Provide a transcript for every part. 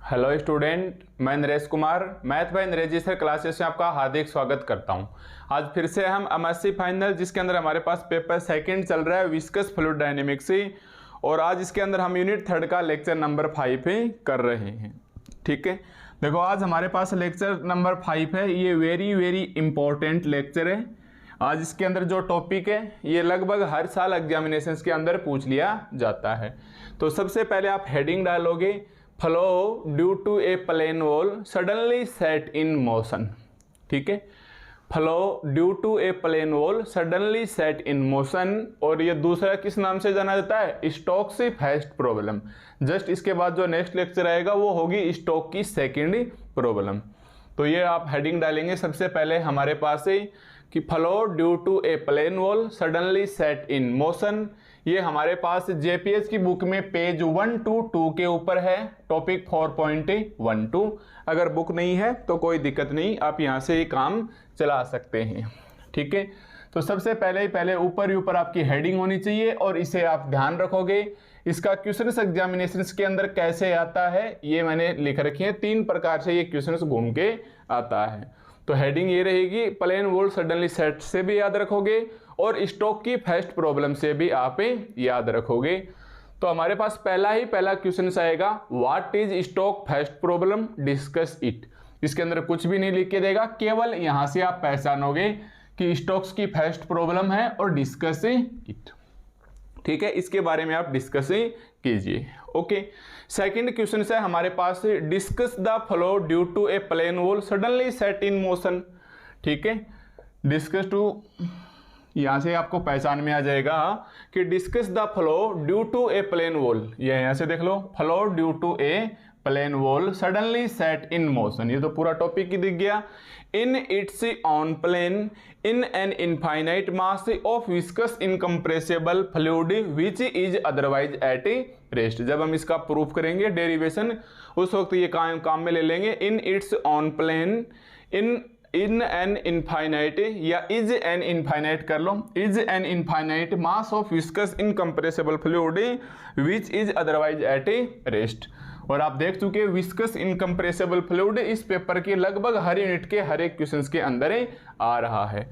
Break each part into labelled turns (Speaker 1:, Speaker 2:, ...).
Speaker 1: Hello student, मैं Naresh Kumar math bye Naresh sir classes में आपका हार्दिक स्वागत करता हूं। आज फिर से हम एमएससी फाइनल जिसके अंदर हमारे पास पेपर सेकंड चल रहा है विस्कस फ्लूइड डायनेमिक्स ही, और आज इसके अंदर हम यूनिट थर्ड का लेक्चर नंबर 5 ही कर रहे हैं। ठीक है, देखो आज हमारे पास लेक्चर नंबर 5 है। ये वेरी इंपॉर्टेंट लेक्चर है। आज इसके अंदर जो टॉपिक है ये लगभग हर साल एग्जामिनेशंस के अंदर पूछ लिया जाता है। तो सबसे पहले आप हेडिंग डालोगे, flow due to a plane wall suddenly set in motion. ठीक है, flow due to a plane wall suddenly set in motion. और ये दूसरा किस नाम से जाना जाता है? स्टोक्स की फर्स्ट प्रॉब्लम। जस्ट इसके बाद जो नेक्स्ट लेक्चर आएगा वो होगी स्टोक्स की सेकेंड प्रॉब्लम। तो ये आप हेडिंग डालेंगे सबसे पहले हमारे पास है कि flow due to a plane wall suddenly set in motion. ये हमारे पास जेपीएस की बुक में पेज 122 के ऊपर है, टॉपिक 4.12। अगर बुक नहीं है तो कोई दिक्कत नहीं, आप यहाँ से ये काम चला सकते हैं। ठीक है, तो सबसे पहले ऊपर आपकी हेडिंग होनी चाहिए और इसे आप ध्यान रखोगे। इसका क्वेश्चंस एग्जामिनेशंस के अंदर कैसे आता है ये मैंने लिख रखी है। 3 प्रकार से ये क्वेश्चंस घूम के आता है। तो हेडिंग ये रहेगी, प्लेन वॉल सडनली सेट से भी याद रखोगे और स्टोक की फर्स्ट प्रॉब्लम से भी आप याद रखोगे। तो हमारे पास पहला क्वेश्चन आएगा, what is Stoke first problem, discuss it. इसके अंदर कुछ भी नहीं लिख के देगा, केवल यहां से आप पहचानोगे कि स्टोक्स की फर्स्ट प्रॉब्लम है और डिस्कस इट। ठीक है, इसके बारे में आप डिस्कस कीजिए। ओके, सेकंड क्वेश्चन है हमारे पास, discuss the flow due to a plane wall suddenly set in motion. ठीक है, डिस्कस टू, यहां से आपको पहचान में आ जाएगा कि discuss the flow due to a plane wall. ये यहां से देख लो, flow due to a plane wall suddenly set in motion. ये तो पूरा टॉपिक ही दिख गया। In it's on plane in an infinite mass of viscous incompressible fluid which is otherwise at rest. जब हम इसका प्रूफ करेंगे डेरिवेशन, उस वक्त ये काम में ले लेंगे। In it's on plane in an infinite, या इज एन इनफाइनाइट कर लो, is an infinite mass of viscous incompressible fluid which is otherwise at rest. और आप देख चुके विस्कस इनकम्प्रेसिबल फ्लूइड इस पेपर के लगभग हर यूनिट के हर एक क्वेश्चंस के अंदर आ रहा है।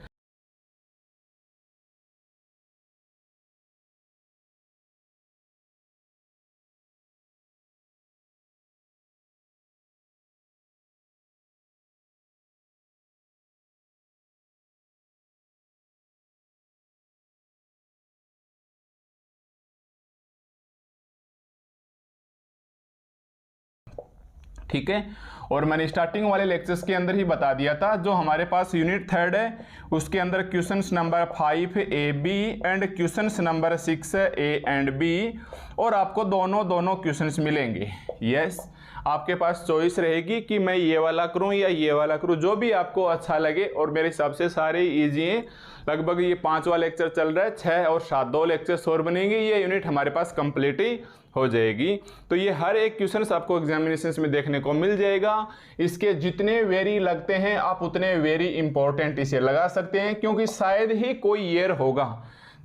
Speaker 1: ठीक है, और मैंने स्टार्टिंग वाले लेक्चर्स के अंदर ही बता दिया था, जो हमारे पास यूनिट थर्ड है उसके अंदर questions number 5 A B and questions number 6 A and B, और आपको दोनों क्वेश्चंस मिलेंगे। यस, आपके पास चॉइस रहेगी कि मैं ये वाला करूं या ये वाला करूं, जो भी आपको अच्छा लगे। और मेरे हिसाब से सारे इजी हैं। लगभग ये 5वां लेक्चर चल रहा है, 6 और 7 2 लेक्चर्स और बनेंगे, ये यूनिट हमारे पास कंप्लीट ही हो जाएगी। तो ये हर एक क्वेश्चन आपको एग्जामिनेशंस में देखने को मिल जाएगा। इसके जितने वेरी लगते हैं आप उतने वेरी इंपॉर्टेंट इसे लगा सकते हैं, क्योंकि शायद ही कोई ईयर होगा।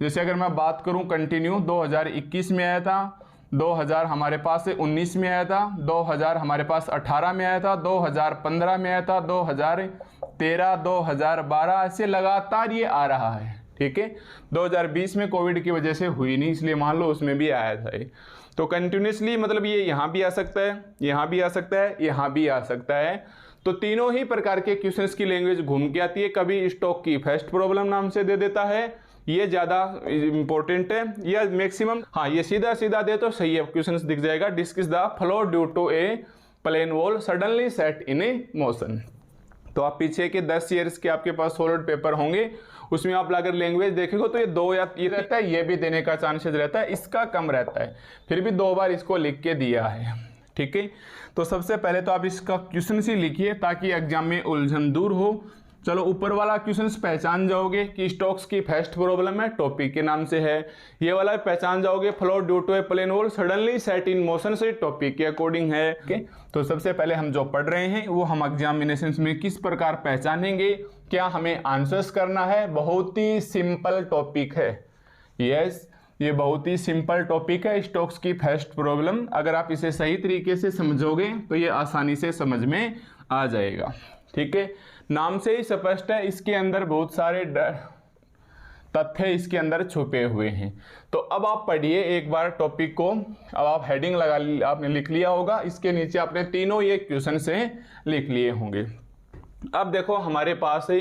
Speaker 1: जैसे अगर मैं बात करूं कंटिन्यू, 2021 में आया था, 2000 हमारे पास 19 में आया था, 2000 हमारे पास 18 में आया था, 2015 में आया था, 2013, 2012, ऐसे लगातार ये आ रहा है। ठीक है, 2020 में कोविड की वजह से हुई नहीं, इसलिए मान लो उसमें भी आया था ये। तो कंटिन्यूसली मतलब ये यहाँ भी आ सकता है, यहाँ भी आ सकता है, यहाँ भी आ सकता है। तो तीनों ही प्रकार के क्वेश्चंस की लैंग्वेज घूम के आती है। कभी स्टोक की फर्स्ट प्रॉब्लम नाम से दे देता है, ये ज़्यादा इंपॉर्टेंट है, या मैक्सिमम हाँ ये सीधा दे तो सही है, क्वेश्चंस दिख जाएगा। Discuss the flow due to a plane wall suddenly set in a motion. तो आप पीछे के 10 ईयर्स के आपके पास सॉलिड पेपर होंगे, उसमें आप अगर लैंग्वेज देखेंगे तो ये 2 या ये रहता है, ये भी देने का चांसेस रहता है, इसका कम रहता है। फिर भी 2 बार इसको लिख के दिया है। ठीक है, तो सबसे पहले तो आप इसका क्वेश्चन ही लिखिए ताकि एग्जाम में उलझन दूर हो। चलो, ऊपर वाला क्वेश्चन पहचान जाओगे कि स्टोक्स की फर्स्ट प्रॉब्लम है, टॉपिक के नाम से है। ये वाला पहचान जाओगे, flow due to a plane wall suddenly set in motion, से टॉपिक के अकॉर्डिंग है। ओके, तो सबसे पहले हम जो पढ़ रहे हैं वो हम एग्जामिनेशंस में किस प्रकार पहचानेंगे, क्या हमें आंसर्स करना है। बहुत ही सिंपल टॉपिक है। यस, ये बहुत ही सिंपल टॉपिक है, स्टोक्स की फर्स्ट प्रॉब्लम। अगर आप इसे सही तरीके से समझोगे तो ये आसानी से समझ में आ जाएगा। ठीक है, नाम से ही स्पष्ट है, इसके अंदर बहुत सारे तथ्य इसके अंदर छुपे हुए हैं। तो अब आप पढ़िए एक बार टॉपिक को। अब आप हेडिंग आपने लिख लिया होगा, इसके नीचे आपने तीनों ये क्वेश्चन से लिख लिए होंगे। अब देखो हमारे पास ही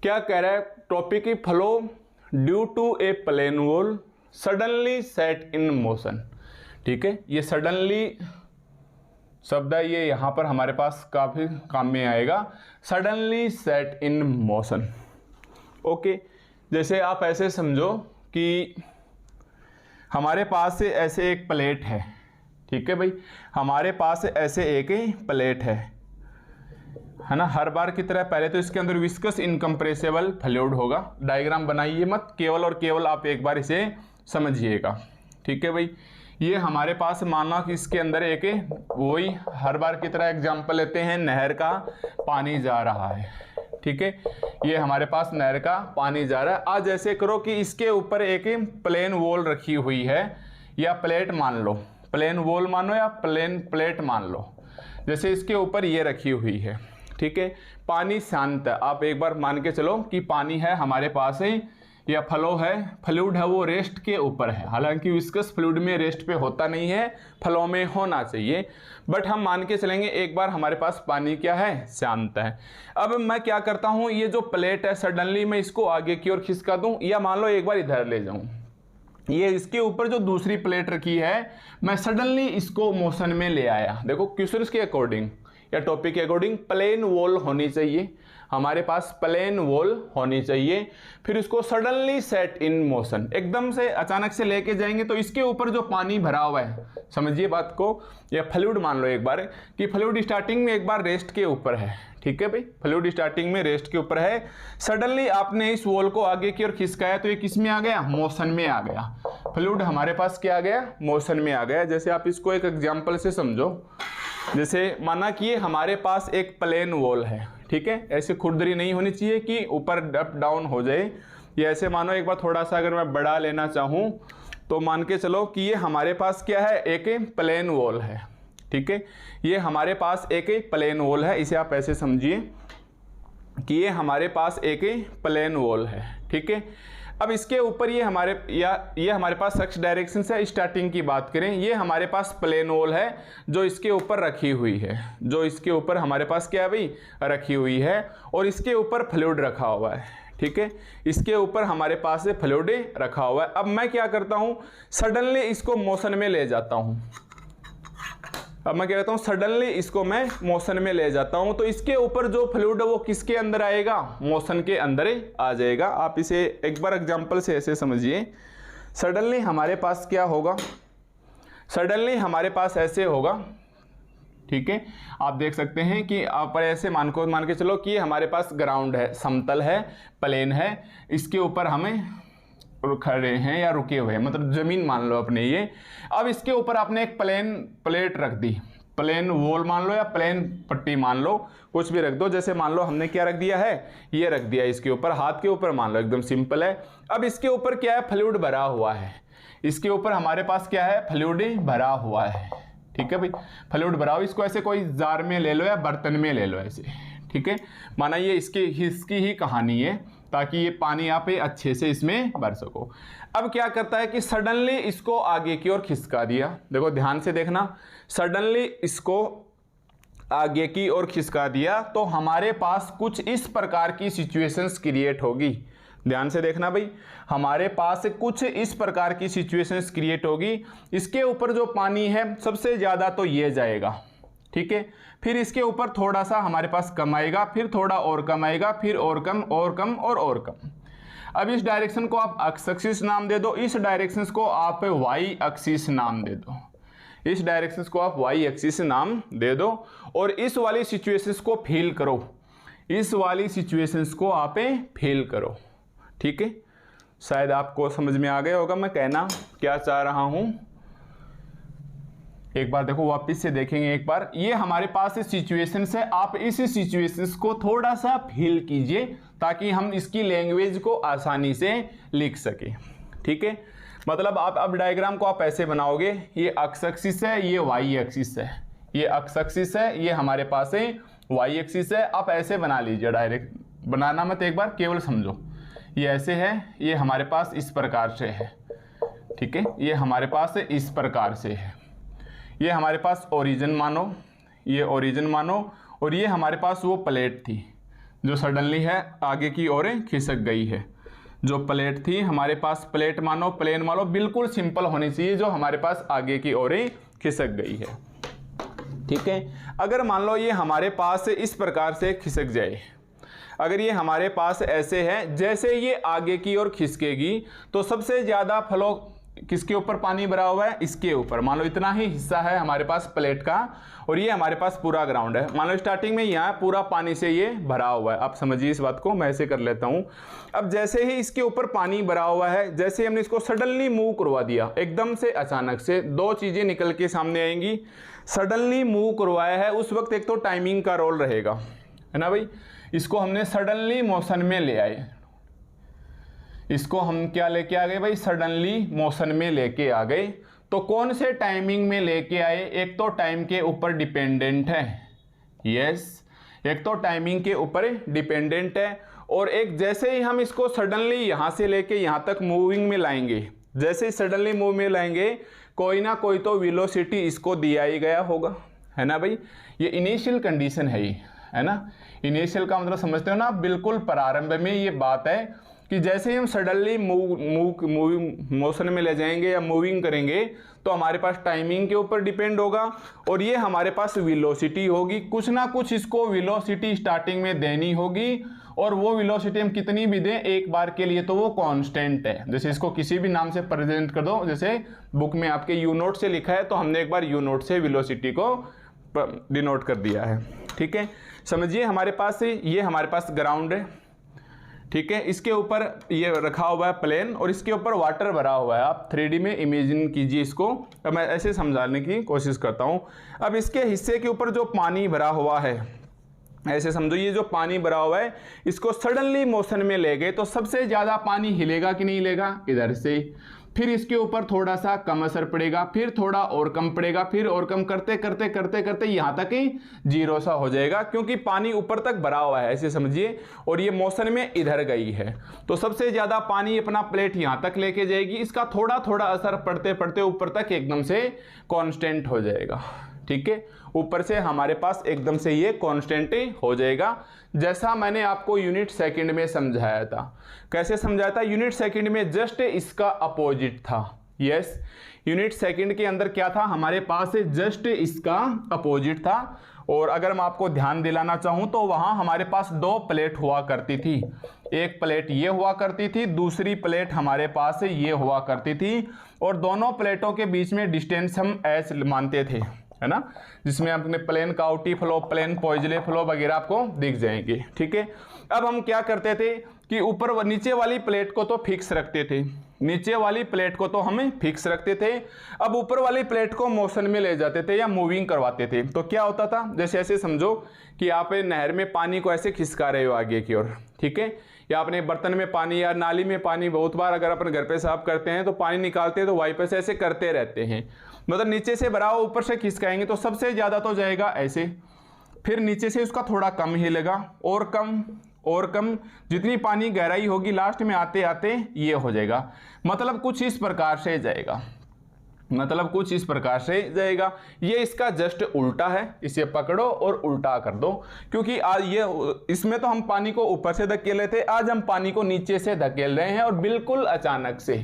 Speaker 1: क्या कह रहा है, टॉपिक की flow due to a plane wall suddenly set in motion. ठीक है, ये सडनली शब्द है, ये यहाँ पर हमारे पास काफ़ी काम में आएगा। Suddenly set in motion. Okay, जैसे आप ऐसे समझो कि हमारे पास ऐसे एक प्लेट है। ठीक है भाई, हमारे पास ऐसे एक प्लेट है ना। हर बार की तरह पहले तो इसके अंदर विस्कस इनकम्प्रेसिबल फ्लूइड होगा। डायग्राम बनाइए मत, केवल और केवल आप एक बार इसे समझिएगा। ठीक है भाई, ये हमारे पास माना कि इसके अंदर एक वही हर बार की तरह एग्जांपल लेते हैं, नहर का पानी जा रहा है। ठीक है, ये हमारे पास नहर का पानी जा रहा है। आज ऐसे करो कि इसके ऊपर एक प्लेन वॉल रखी हुई है, या प्लेट मान लो, प्लेन वॉल मानो या प्लेन प्लेट मान लो। जैसे इसके ऊपर ये रखी हुई है। ठीक है, पानी शांत है। आप एक बार मान के चलो कि पानी है हमारे पास है, या फ्लूइड है, वो रेस्ट के ऊपर है। हालांकि विस्कस फ्लूइड में रेस्ट पे होता नहीं है, फ्लो में होना चाहिए, बट हम मान के चलेंगे एक बार हमारे पास पानी क्या है, शांत है। अब मैं क्या करता हूँ, ये जो प्लेट है सडनली मैं इसको आगे की ओर खिसका दूँ, या मान लो एक बार इधर ले जाऊँ। ये इसके ऊपर जो दूसरी प्लेट रखी है मैं सडनली इसको मोशन में ले आया। देखो क्वेश्चन के अकॉर्डिंग या टॉपिक के अकॉर्डिंग प्लेन वॉल होनी चाहिए, हमारे पास प्लेन वॉल होनी चाहिए। फिर इसको सडनली सेट इन मोशन, एकदम से अचानक से लेके जाएंगे तो इसके ऊपर जो पानी भरा हुआ है, समझिए बात को, या फ्लूइड मान लो एक बार कि फ्लूइड स्टार्टिंग में एक बार रेस्ट के ऊपर है। ठीक है भाई, फ्लूइड स्टार्टिंग में रेस्ट के ऊपर है। सडनली आपने इस वॉल को आगे की ओर खिसकाया तो ये किस में आ गया, मोशन में आ गया। फ्लूइड हमारे पास क्या आ गया, मोशन में आ गया। जैसे आप इसको एक एग्जाम्पल से समझो, जैसे माना कि ये हमारे पास एक प्लेन वॉल है। ठीक है, ऐसे खुरदरी नहीं होनी चाहिए कि ऊपर अप डाउन हो जाए। ये ऐसे मानो एक बार थोड़ा सा अगर मैं बढ़ा लेना चाहूँ तो मान के चलो कि ये हमारे पास क्या है, एक प्लेन वॉल है। ठीक है, ये हमारे पास एक प्लेन वॉल है। इसे आप ऐसे समझिए कि ये हमारे पास एक प्लेन वॉल है। ठीक है, अब इसके ऊपर ये हमारे पास एक्स डायरेक्शन से स्टार्टिंग की बात करें, ये हमारे पास प्लेन वॉल है जो इसके ऊपर रखी हुई है, जो इसके ऊपर हमारे पास क्या है भाई, रखी हुई है, और इसके ऊपर फ्लूइड रखा हुआ है। ठीक है, इसके ऊपर हमारे पास फ्लूइड रखा हुआ है। अब मैं क्या करता हूँ, सडनली इसको मोशन में ले जाता हूँ। अब मैं क्या कहता हूँ, सडनली इसको मैं मोशन में ले जाता हूँ, तो इसके ऊपर जो फ्लूइड है वो किसके अंदर आएगा, मोशन के अंदर आ जाएगा। आप इसे एक बार एग्जांपल से ऐसे समझिए। सडनली हमारे पास क्या होगा, सडनली हमारे पास ऐसे होगा। ठीक है, आप देख सकते हैं कि आप ऐसे मान के चलो कि हमारे पास ग्राउंड है, समतल है, प्लेन है, इसके ऊपर हमें खड़े हैं या रुके हुए हैं, मतलब जमीन मान लो अपने ये। अब इसके ऊपर आपने एक प्लेन प्लेट रख दी, प्लेन वॉल मान लो या प्लेन पट्टी मान लो, कुछ भी रख दो। जैसे मान लो हमने क्या रख दिया है, ये रख दिया इसके ऊपर, हाथ के ऊपर मान लो, एकदम सिंपल है। अब इसके ऊपर क्या है, फ्लूइड भरा हुआ है। इसके ऊपर हमारे पास क्या है, फ्लूइड भरा हुआ है। ठीक है भाई, फ्लूइड भरा हुआ, इसको ऐसे कोई जार में ले लो या बर्तन में ले लो ऐसे। ठीक है, माना ये इसकी ही कहानी है, ताकि ये पानी आप अच्छे से इसमें भर सको। अब क्या करता है कि सडनली इसको आगे की ओर खिसका दिया। देखो ध्यान से देखना, सडनली इसको आगे की ओर खिसका दिया तो हमारे पास कुछ इस प्रकार की सिचुएशंस क्रिएट होगी। ध्यान से देखना भाई, हमारे पास कुछ इस प्रकार की सिचुएशंस क्रिएट होगी। इसके ऊपर जो पानी है सबसे ज़्यादा तो ये जाएगा। ठीक है, फिर इसके ऊपर थोड़ा सा हमारे पास कम आएगा, फिर थोड़ा और कम आएगा, फिर और कम और कम और कम। अब इस डायरेक्शन को आप एक्स एक्सिस नाम दे दो, इस डायरेक्शन को आप वाई एक्सिस नाम दे दो, इस डायरेक्शन को आप वाई एक्सिस नाम दे दो, और इस वाली सिचुएशंस को फील करो, इस वाली सिचुएशंस को आप फील करो। ठीक है, शायद आपको समझ में आ गया होगा मैं कहना क्या चाह रहा हूं। एक बार देखो वापस से देखेंगे एक बार, ये हमारे पास सिचुएशन है, आप इस सिचुएशंस को थोड़ा सा फील कीजिए ताकि हम इसकी लैंग्वेज को आसानी से लिख सकें। ठीक है। मतलब आप अब डायग्राम को आप ऐसे बनाओगे, ये एक्स एक्सिस है, ये वाई एक्सिस है, ये एक्स एक्सिस है, ये हमारे पास है वाई एक्सिस है। आप ऐसे बना लीजिए, डायरेक्ट बनाना मत, एक बार केवल समझो। ये ऐसे है, ये हमारे पास इस प्रकार से है, ठीक है, ये हमारे पास इस प्रकार से है। ये हमारे पास ओरिजिन मानो, ये ओरिजिन मानो, और ये हमारे पास वो प्लेट थी जो सडनली है आगे की ओर खिसक गई है। जो प्लेट थी हमारे पास, प्लेट मानो, प्लेन मानो, बिल्कुल सिंपल होनी चाहिए, जो हमारे पास आगे की ओर खिसक गई है, ठीक है। अगर मान लो ये हमारे पास इस प्रकार से खिसक जाए, अगर ये हमारे पास ऐसे है, जैसे ये आगे की ओर खिसकेगी तो सबसे ज़्यादा फ्लो किसके ऊपर पानी भरा हुआ है, इसके ऊपर। मान लो इतना ही हिस्सा है हमारे पास प्लेट का, और ये हमारे पास पूरा ग्राउंड है। मान लो स्टार्टिंग में यहाँ पूरा पानी से ये भरा हुआ है। आप समझिए इस बात को, मैं ऐसे कर लेता हूँ। अब जैसे ही इसके ऊपर पानी भरा हुआ है, जैसे हमने इसको सडनली मूव करवा दिया, एकदम से अचानक से दो चीज़ें निकल के सामने आएंगी। सडनली मूव करवाया है उस वक्त एक तो टाइमिंग का रोल रहेगा, है ना भाई। इसको हमने सडनली मोशन में ले आए, इसको हम क्या लेके आ गए भाई, सडनली मोशन में लेके आ गए। तो कौन से टाइमिंग में लेके आए, एक तो टाइम के ऊपर डिपेंडेंट है, यस, एक तो टाइमिंग के ऊपर डिपेंडेंट है, और एक जैसे ही हम इसको सडनली यहाँ से लेके यहाँ तक मूविंग में लाएंगे, जैसे ही सडनली मूव में लाएंगे, कोई ना कोई तो वेलोसिटी इसको दिया ही गया होगा, है ना भाई। ये इनिशियल कंडीशन है ये, है ना। इनिशियल का मतलब समझते हो ना, बिल्कुल प्रारंभ में ये बात है कि जैसे ही हम सडनली मूविंग मोशन में ले जाएंगे या मूविंग करेंगे तो हमारे पास टाइमिंग के ऊपर डिपेंड होगा, और ये हमारे पास वेलोसिटी होगी, कुछ ना कुछ इसको वेलोसिटी स्टार्टिंग में देनी होगी, और वो वेलोसिटी हम कितनी भी दें एक बार के लिए तो वो कांस्टेंट है। जैसे इसको किसी भी नाम से प्रेजेंट कर दो, जैसे बुक में आपके यू नोट से लिखा है तो हमने एक बार यू नोट से वेलोसिटी को डिनोट कर दिया है, ठीक है। समझिए हमारे पास ये हमारे पास ग्राउंड है, ठीक है, इसके ऊपर ये रखा हुआ है प्लेन, और इसके ऊपर वाटर भरा हुआ है। आप 3D में इमेजिन कीजिए इसको। अब मैं ऐसे समझाने की कोशिश करता हूँ। अब इसके हिस्से के ऊपर जो पानी भरा हुआ है, ऐसे समझो ये जो पानी भरा हुआ है, इसको सडनली मोशन में ले गए तो सबसे ज़्यादा पानी हिलेगा कि नहीं हिलेगा, इधर से। फिर इसके ऊपर थोड़ा सा कम असर पड़ेगा, फिर थोड़ा और कम पड़ेगा, फिर और कम करते करते करते करते यहाँ तक ही जीरो सा हो जाएगा, क्योंकि पानी ऊपर तक भरा हुआ है, ऐसे समझिए। और ये मोशन में इधर गई है तो सबसे ज़्यादा पानी अपना प्लेट यहाँ तक लेके जाएगी, इसका थोड़ा थोड़ा असर पड़ते पड़ते ऊपर तक एकदम से कांस्टेंट हो जाएगा, ठीक है। ऊपर से हमारे पास एकदम से ये कांस्टेंट हो जाएगा, जैसा मैंने आपको यूनिट सेकंड में समझाया था। कैसे समझाया था, यूनिट सेकंड में जस्ट इसका अपोजिट था, यस। यूनिट सेकंड के अंदर क्या था हमारे पास, जस्ट इसका अपोजिट था। और अगर मैं आपको ध्यान दिलाना चाहूं तो वहां हमारे पास दो प्लेट हुआ करती थी, एक प्लेट ये हुआ करती थी, दूसरी प्लेट हमारे पास ये हुआ करती थी, और दोनों प्लेटों के बीच में डिस्टेंस हम एच मानते थे, है ना, जिसमें अपने plane Gawti flow, plane पॉइजले flow वगैरह आपको दिख जाएंगे, ठीक है। अब हम क्या करते थे कि ऊपर व नीचे वाली प्लेट को तो फिक्स रखते थे, नीचे वाली प्लेट को तो हमें फिक्स रखते थे। अब ऊपर वाली प्लेट को मोशन में ले जाते थे या मूविंग करवाते थे। तो क्या होता था, जैसे ऐसे समझो कि आप नहर में पानी को ऐसे खिसका रहे हो आगे की ओर, ठीक है, या अपने बर्तन में पानी या नाली में पानी, बहुत बार अगर अपने घर पे साफ करते हैं तो पानी निकालते हैं तो वाइपर से ऐसे करते रहते हैं, मतलब नीचे से भरा हुआ ऊपर से खिसकाएंगे तो सबसे ज़्यादा तो जाएगा ऐसे, फिर नीचे से उसका थोड़ा कम हिलेगा, और कम और कम, जितनी पानी गहराई होगी लास्ट में आते आते ये हो जाएगा। मतलब कुछ इस प्रकार से जाएगा, मतलब कुछ इस प्रकार से जाएगा। ये इसका जस्ट उल्टा है, इसे पकड़ो और उल्टा कर दो, क्योंकि आज ये इसमें तो हम पानी को ऊपर से धकेल रहे थे, आज हम पानी को नीचे से धकेल रहे हैं, और बिल्कुल अचानक से,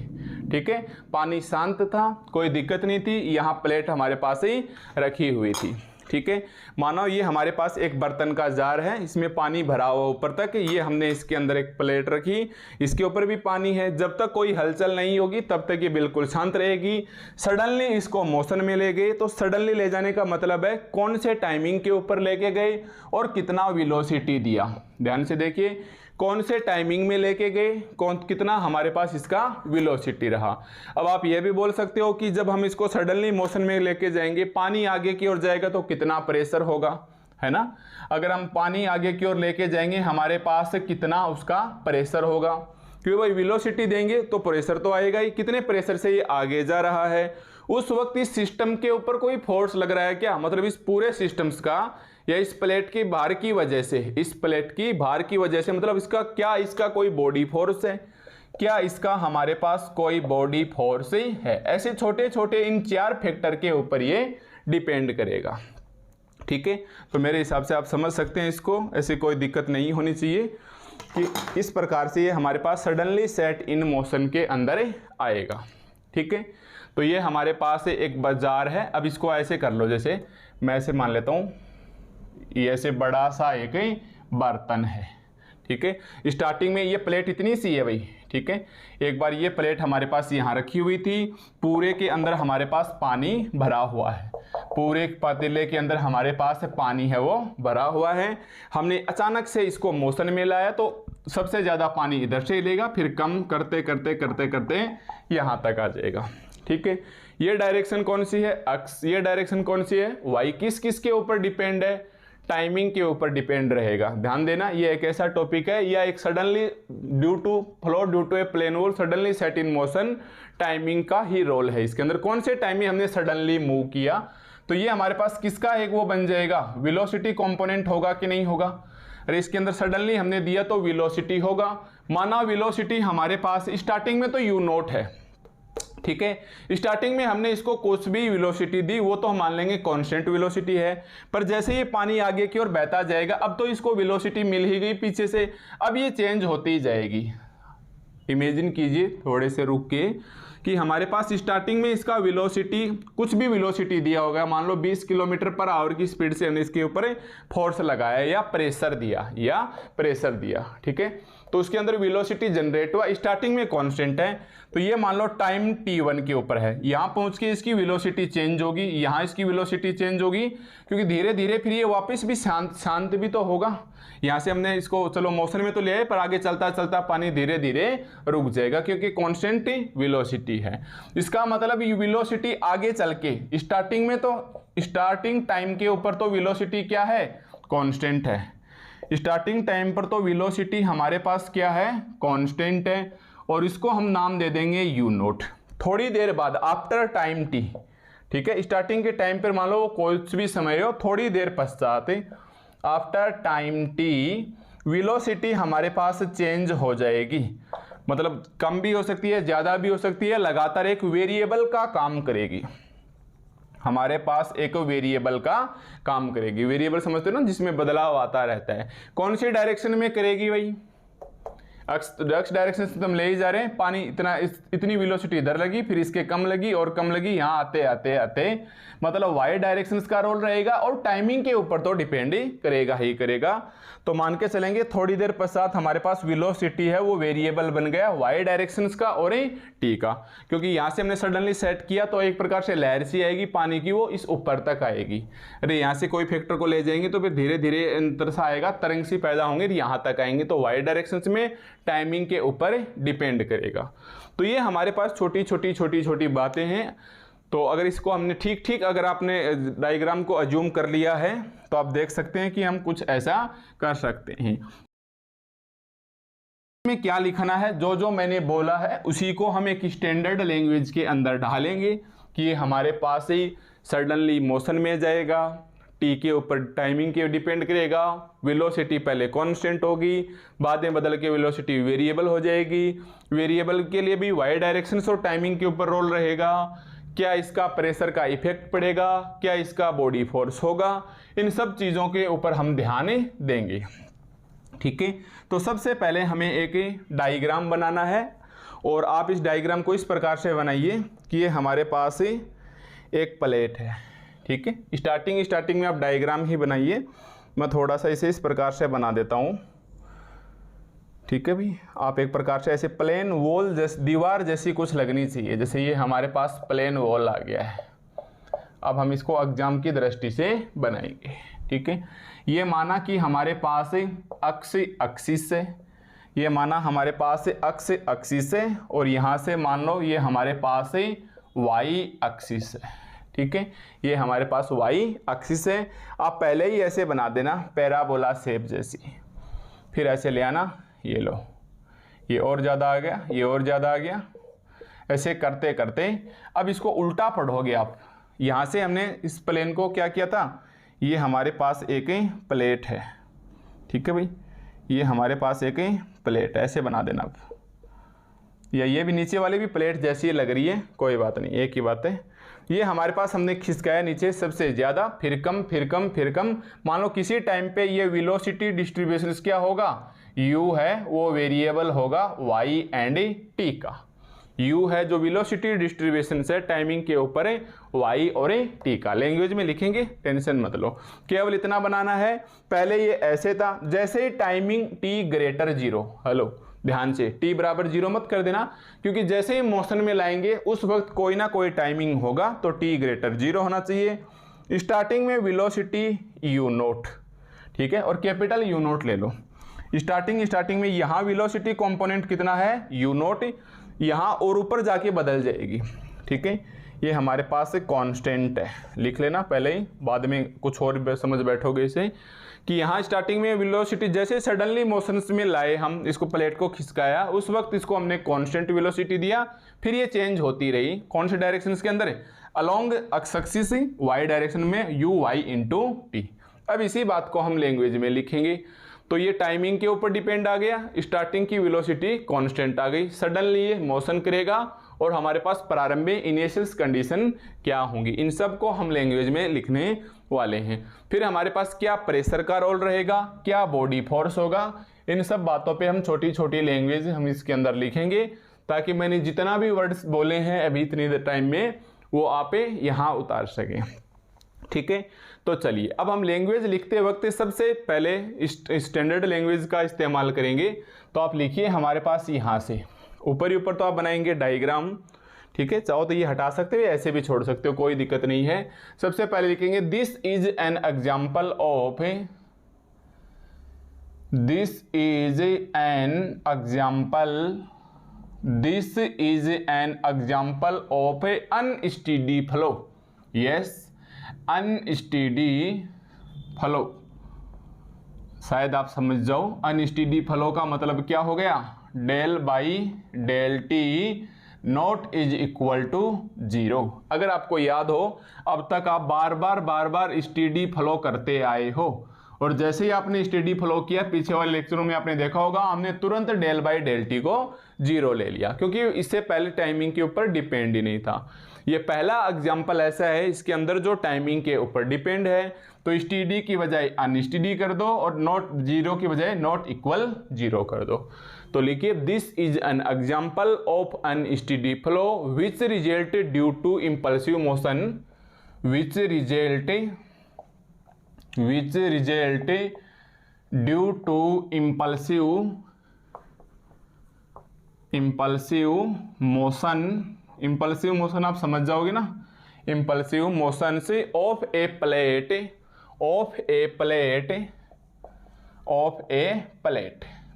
Speaker 1: ठीक है। पानी शांत था, कोई दिक्कत नहीं थी, यहाँ प्लेट हमारे पास ही रखी हुई थी, ठीक है। मानो ये हमारे पास एक बर्तन का जार है, इसमें पानी भरा हुआ ऊपर तक, ये हमने इसके अंदर एक प्लेट रखी, इसके ऊपर भी पानी है। जब तक कोई हलचल नहीं होगी तब तक ये बिल्कुल शांत रहेगी। सडनली इसको मोशन में ले गए, तो सडनली ले जाने का मतलब है कौन से टाइमिंग के ऊपर लेके गए और कितना वेलोसिटी दिया। ध्यान से देखिए, कौन से टाइमिंग में लेके गए, कितना हमारे पास इसका वेलोसिटी रहा। अब आप ये भी बोल सकते हो कि जब हम इसको सडनली मोशन में लेके जाएंगे, पानी आगे की ओर जाएगा तो कितना प्रेशर होगा, है ना। अगर हम पानी आगे की ओर लेके जाएंगे हमारे पास कितना उसका प्रेशर होगा, क्योंकि भाई वेलोसिटी देंगे तो प्रेशर तो आएगा ही, कितने प्रेशर से ये आगे जा रहा है। उस वक्त इस सिस्टम के ऊपर कोई फोर्स लग रहा है क्या, मतलब इस पूरे सिस्टम्स का या इस प्लेट की भार की वजह से, इस प्लेट की भार की वजह से, मतलब इसका क्या, इसका कोई बॉडी फोर्स है क्या, इसका हमारे पास कोई बॉडी फोर्स ही है। ऐसे छोटे छोटे इन 4 फैक्टर के ऊपर ये डिपेंड करेगा। ठीक है, तो मेरे हिसाब से आप समझ सकते हैं इसको, ऐसी कोई दिक्कत नहीं होनी चाहिए कि इस प्रकार से ये हमारे पास सडनली सेट इन मोशन के अंदर आएगा। ठीक है, तो ये हमारे पास एक बाजार है। अब इसको ऐसे कर लो, जैसे मैं ऐसे मान लेता हूँ, ये ऐसे बड़ा सा एक बर्तन है। ठीक है, स्टार्टिंग में ये प्लेट इतनी सी है भाई। ठीक है, एक बार ये प्लेट हमारे पास यहाँ रखी हुई थी, पूरे के अंदर हमारे पास पानी भरा हुआ है, पूरे पतीले के अंदर हमारे पास पानी है वो भरा हुआ है। हमने अचानक से इसको मोशन में लाया तो सबसे ज़्यादा पानी इधर से लेगा, फिर कम करते करते करते करते यहाँ तक आ जाएगा। ठीक है, ये डायरेक्शन कौन सी है, एक्स। ये डायरेक्शन कौन सी है, वाई। किस किस के ऊपर डिपेंड है, टाइमिंग के ऊपर डिपेंड रहेगा। ध्यान देना, ये एक ऐसा टॉपिक है, या एक suddenly due to flow due to a plane wall suddenly set in motion, timing का ही रोल है इसके अंदर। कौन से टाइम में हमने सडनली मूव किया, तो ये हमारे पास किसका एक वो बन जाएगा, वेलोसिटी कंपोनेंट होगा कि नहीं होगा। अरे इसके अंदर सडनली हमने दिया तो वेलोसिटी होगा। माना वेलोसिटी हमारे पास स्टार्टिंग में तो यू नॉट है। ठीक है, स्टार्टिंग में हमने इसको कुछ भी वेलोसिटी दी, वो तो हम मान लेंगे कांस्टेंट वेलोसिटी है। पर जैसे ये पानी आगे की ओर बहता जाएगा, अब तो इसको वेलोसिटी मिल ही गई पीछे से, अब ये चेंज होती ही जाएगी। इमेजिन कीजिए थोड़े से रुक के कि हमारे पास स्टार्टिंग में इसका वेलोसिटी, कुछ भी वेलोसिटी दिया होगा, मान लो 20 किलोमीटर पर आवर की स्पीड से हमने इसके ऊपर फोर्स लगाया या प्रेशर दिया। ठीक है, तो उसके अंदर वेलोसिटी जनरेट हुआ, स्टार्टिंग में कांस्टेंट है, तो ये मान लो टाइम t1 के ऊपर है। यहाँ पहुँच के इसकी वेलोसिटी चेंज होगी, यहाँ इसकी वेलोसिटी चेंज होगी, क्योंकि धीरे धीरे फिर ये वापस भी शांत भी तो होगा। यहाँ से हमने इसको चलो मोशन में तो ले आए, पर आगे चलता चलता पानी धीरे धीरे रुक जाएगा, क्योंकि कांस्टेंट वेलोसिटी है। इसका मतलब ये वेलोसिटी आगे चल के स्टार्टिंग में, तो स्टार्टिंग टाइम के ऊपर तो वेलोसिटी क्या है, कांस्टेंट है। स्टार्टिंग टाइम पर तो वेलोसिटी हमारे पास क्या है, कांस्टेंट है, और इसको हम नाम दे देंगे यू नॉट। थोड़ी देर बाद आफ्टर टाइम टी, ठीक है, स्टार्टिंग के टाइम पर मान लो कोई भी समय हो, थोड़ी देर पश्चात आफ्टर टाइम टी वेलोसिटी हमारे पास चेंज हो जाएगी। मतलब कम भी हो सकती है, ज़्यादा भी हो सकती है, लगातार एक वेरिएबल का काम करेगी। हमारे पास एक वेरिएबल का काम करेगी। वेरिएबल समझते हो ना, जिसमें बदलाव आता रहता है। कौन सी डायरेक्शन में करेगी भाई, एक्स डायरेक्शन से हम ले ही जा रहे हैं। पानी इतनी वेलोसिटी इधर लगी, फिर इसके कम लगी और कम लगी, यहाँ आते आते आते मतलब वाई डायरेक्शन का रोल रहेगा, और टाइमिंग के ऊपर तो डिपेंड ही करेगा। तो मान के चलेंगे थोड़ी देर पश्चात हमारे पास वेलोसिटी है वो वेरिएबल बन गया वाई डायरेक्शन का और टी का, क्योंकि यहाँ से हमने सडनली सेट किया तो एक प्रकार से लहर सी आएगी पानी की, वो इस ऊपर तक आएगी। अरे यहाँ से कोई फैक्टर को ले जाएंगे तो फिर धीरे धीरे अंतर सा आएगा, तरंग सी पैदा होंगे, यहाँ तक आएंगे। तो वाई डायरेक्शन में टाइमिंग के ऊपर डिपेंड करेगा। तो ये हमारे पास छोटी छोटी बातें हैं। तो अगर इसको हमने ठीक अगर आपने डायग्राम को अज्यूम कर लिया है तो आप देख सकते हैं कि हम कुछ ऐसा कर सकते हैं। में क्या लिखना है, जो मैंने बोला है उसी को हम एक स्टैंडर्ड लैंग्वेज के अंदर डालेंगे कि ये हमारे पास ही सडनली मोशन में जाएगा, टी के ऊपर टाइमिंग के डिपेंड करेगा, वेलोसिटी पहले कांस्टेंट होगी, बाद में बदल के वेलोसिटी वेरिएबल हो जाएगी। वेरिएबल के लिए भी वाई डायरेक्शन और टाइमिंग के ऊपर रोल रहेगा। क्या इसका प्रेशर का इफेक्ट पड़ेगा, क्या इसका बॉडी फोर्स होगा, इन सब चीज़ों के ऊपर हम ध्यान देंगे। ठीक है, तो सबसे पहले हमें एक डायग्राम बनाना है, और आप इस डायग्राम को इस प्रकार से बनाइए कि ये हमारे पास एक प्लेट है। ठीक है, स्टार्टिंग में आप डायग्राम ही बनाइए। मैं थोड़ा सा इसे इस प्रकार से बना देता हूँ। ठीक है भाई, आप एक प्रकार से ऐसे प्लेन वॉल जैसे दीवार जैसी कुछ लगनी चाहिए। जैसे ये हमारे पास प्लेन वॉल आ गया है। अब हम इसको एग्जाम की दृष्टि से बनाएंगे। ठीक है, ये माना कि हमारे पास अक्ष एक्सिस है, ये माना हमारे पास अक्ष एक्सिस है, और यहाँ से मान लो ये हमारे पास वाई एक्सिस है। ठीक है, ये हमारे पास वाई एक्सिस है। आप पहले ही ऐसे बना देना पैराबोला शेप जैसी, फिर ऐसे ले आना, ये लो, ये और ज़्यादा आ गया, ये और ज़्यादा आ गया। ऐसे करते करते अब इसको उल्टा पढ़ोगे आप। यहाँ से हमने इस प्लेन को क्या किया था, ये हमारे पास एक प्लेट है, ठीक है भाई, ये हमारे पास एक प्लेट, ऐसे बना देना अब। या ये भी नीचे वाली भी प्लेट जैसी लग रही है, कोई बात नहीं, एक ही बात है। ये हमारे पास हमने खिसकाया नीचे सबसे ज़्यादा, फिर कम, फिर कम, फिर कम। मान लो किसी टाइम पे ये वेलोसिटी डिस्ट्रीब्यूशन क्या होगा, u है वो वेरिएबल होगा y एंड t का। u है जो वेलोसिटी डिस्ट्रीब्यूशन से टाइमिंग के ऊपर है, y और t का। लैंग्वेज में लिखेंगे, टेंशन मत लो, केवल इतना बनाना है। पहले ये ऐसे था, जैसे ही टाइमिंग t ग्रेटर 0, हेलो ध्यान से, t बराबर 0 मत कर देना, क्योंकि जैसे ही मोशन में लाएंगे उस वक्त कोई ना कोई टाइमिंग होगा, तो t ग्रेटर 0 होना चाहिए। स्टार्टिंग में वेलोसिटी u नोट, ठीक है, और कैपिटल U नोट ले लो। स्टार्टिंग में यहाँ वेलोसिटी कंपोनेंट कितना है, u नोट, यहाँ और ऊपर जाके बदल जाएगी, ठीक है। ये हमारे पास एक कांस्टेंट है, लिख लेना पहले ही, बाद में कुछ और समझ बैठोगे इसे, कि यहाँ स्टार्टिंग में वेलोसिटी जैसे सडनली मोशंस में लाए हम इसको, प्लेट को खिसकाया, उस वक्त इसको हमने कांस्टेंट वेलोसिटी दिया, फिर ये चेंज होती रही कौन से डायरेक्शन के अंदर, along x axis y direction में uy इंटू टी। अब इसी बात को हम लैंग्वेज में लिखेंगे, तो ये टाइमिंग के ऊपर डिपेंड आ गया, स्टार्टिंग की वेलोसिटी कांस्टेंट आ गई, सडनली ये मोशन करेगा और हमारे पास प्रारंभिक इनिशियल कंडीशन क्या होंगी, इन सब को हम लैंग्वेज में लिखने वाले हैं। फिर हमारे पास क्या प्रेशर का रोल रहेगा, क्या बॉडी फोर्स होगा, इन सब बातों पे हम छोटी छोटी लैंग्वेज हम इसके अंदर लिखेंगे, ताकि मैंने जितना भी वर्ड्स बोले हैं अभी इतनी टाइम में वो आप यहाँ उतार सकें, ठीक है। तो चलिए अब हम लैंग्वेज लिखते वक्त सबसे पहले स्टैंडर्ड लैंग्वेज का इस्तेमाल करेंगे। तो आप लिखिए हमारे पास यहाँ से ऊपर ही ऊपर तो आप बनाएंगे डायग्राम, ठीक है, चाहो तो ये हटा सकते हो, ऐसे भी छोड़ सकते हो, कोई दिक्कत नहीं है। सबसे पहले लिखेंगे this is an example of, this is an example, this is an example of A unsteady flow, yes unsteady flow, शायद आप समझ जाओ। अनस्टेडी फ्लो का मतलब क्या हो गया, del by del t not is equal to 0। अगर आपको याद हो अब तक आप बार बार स्टेडी फ्लो करते आए हो, और जैसे ही आपने स्टेडी फ्लो किया पीछे वाले लेक्चरों में आपने देखा होगा हमने तुरंत डेल बाई डेल टी को 0 ले लिया, क्योंकि इससे पहले टाइमिंग के ऊपर डिपेंड ही नहीं था। ये पहला एग्जाम्पल ऐसा है इसके अंदर जो टाइमिंग के ऊपर डिपेंड है, तो स्टेडी की बजाय अनस्टेडी कर दो और नॉट 0 की बजाय नॉट इक्वल 0 कर दो। तो लिखिए this is an example of unsteady flow which result due to impulsive motion, which result due to impulsive motion आप समझ जाओगे ना, इम्पल्सिव मोशन से ऑफ ए प्लेट,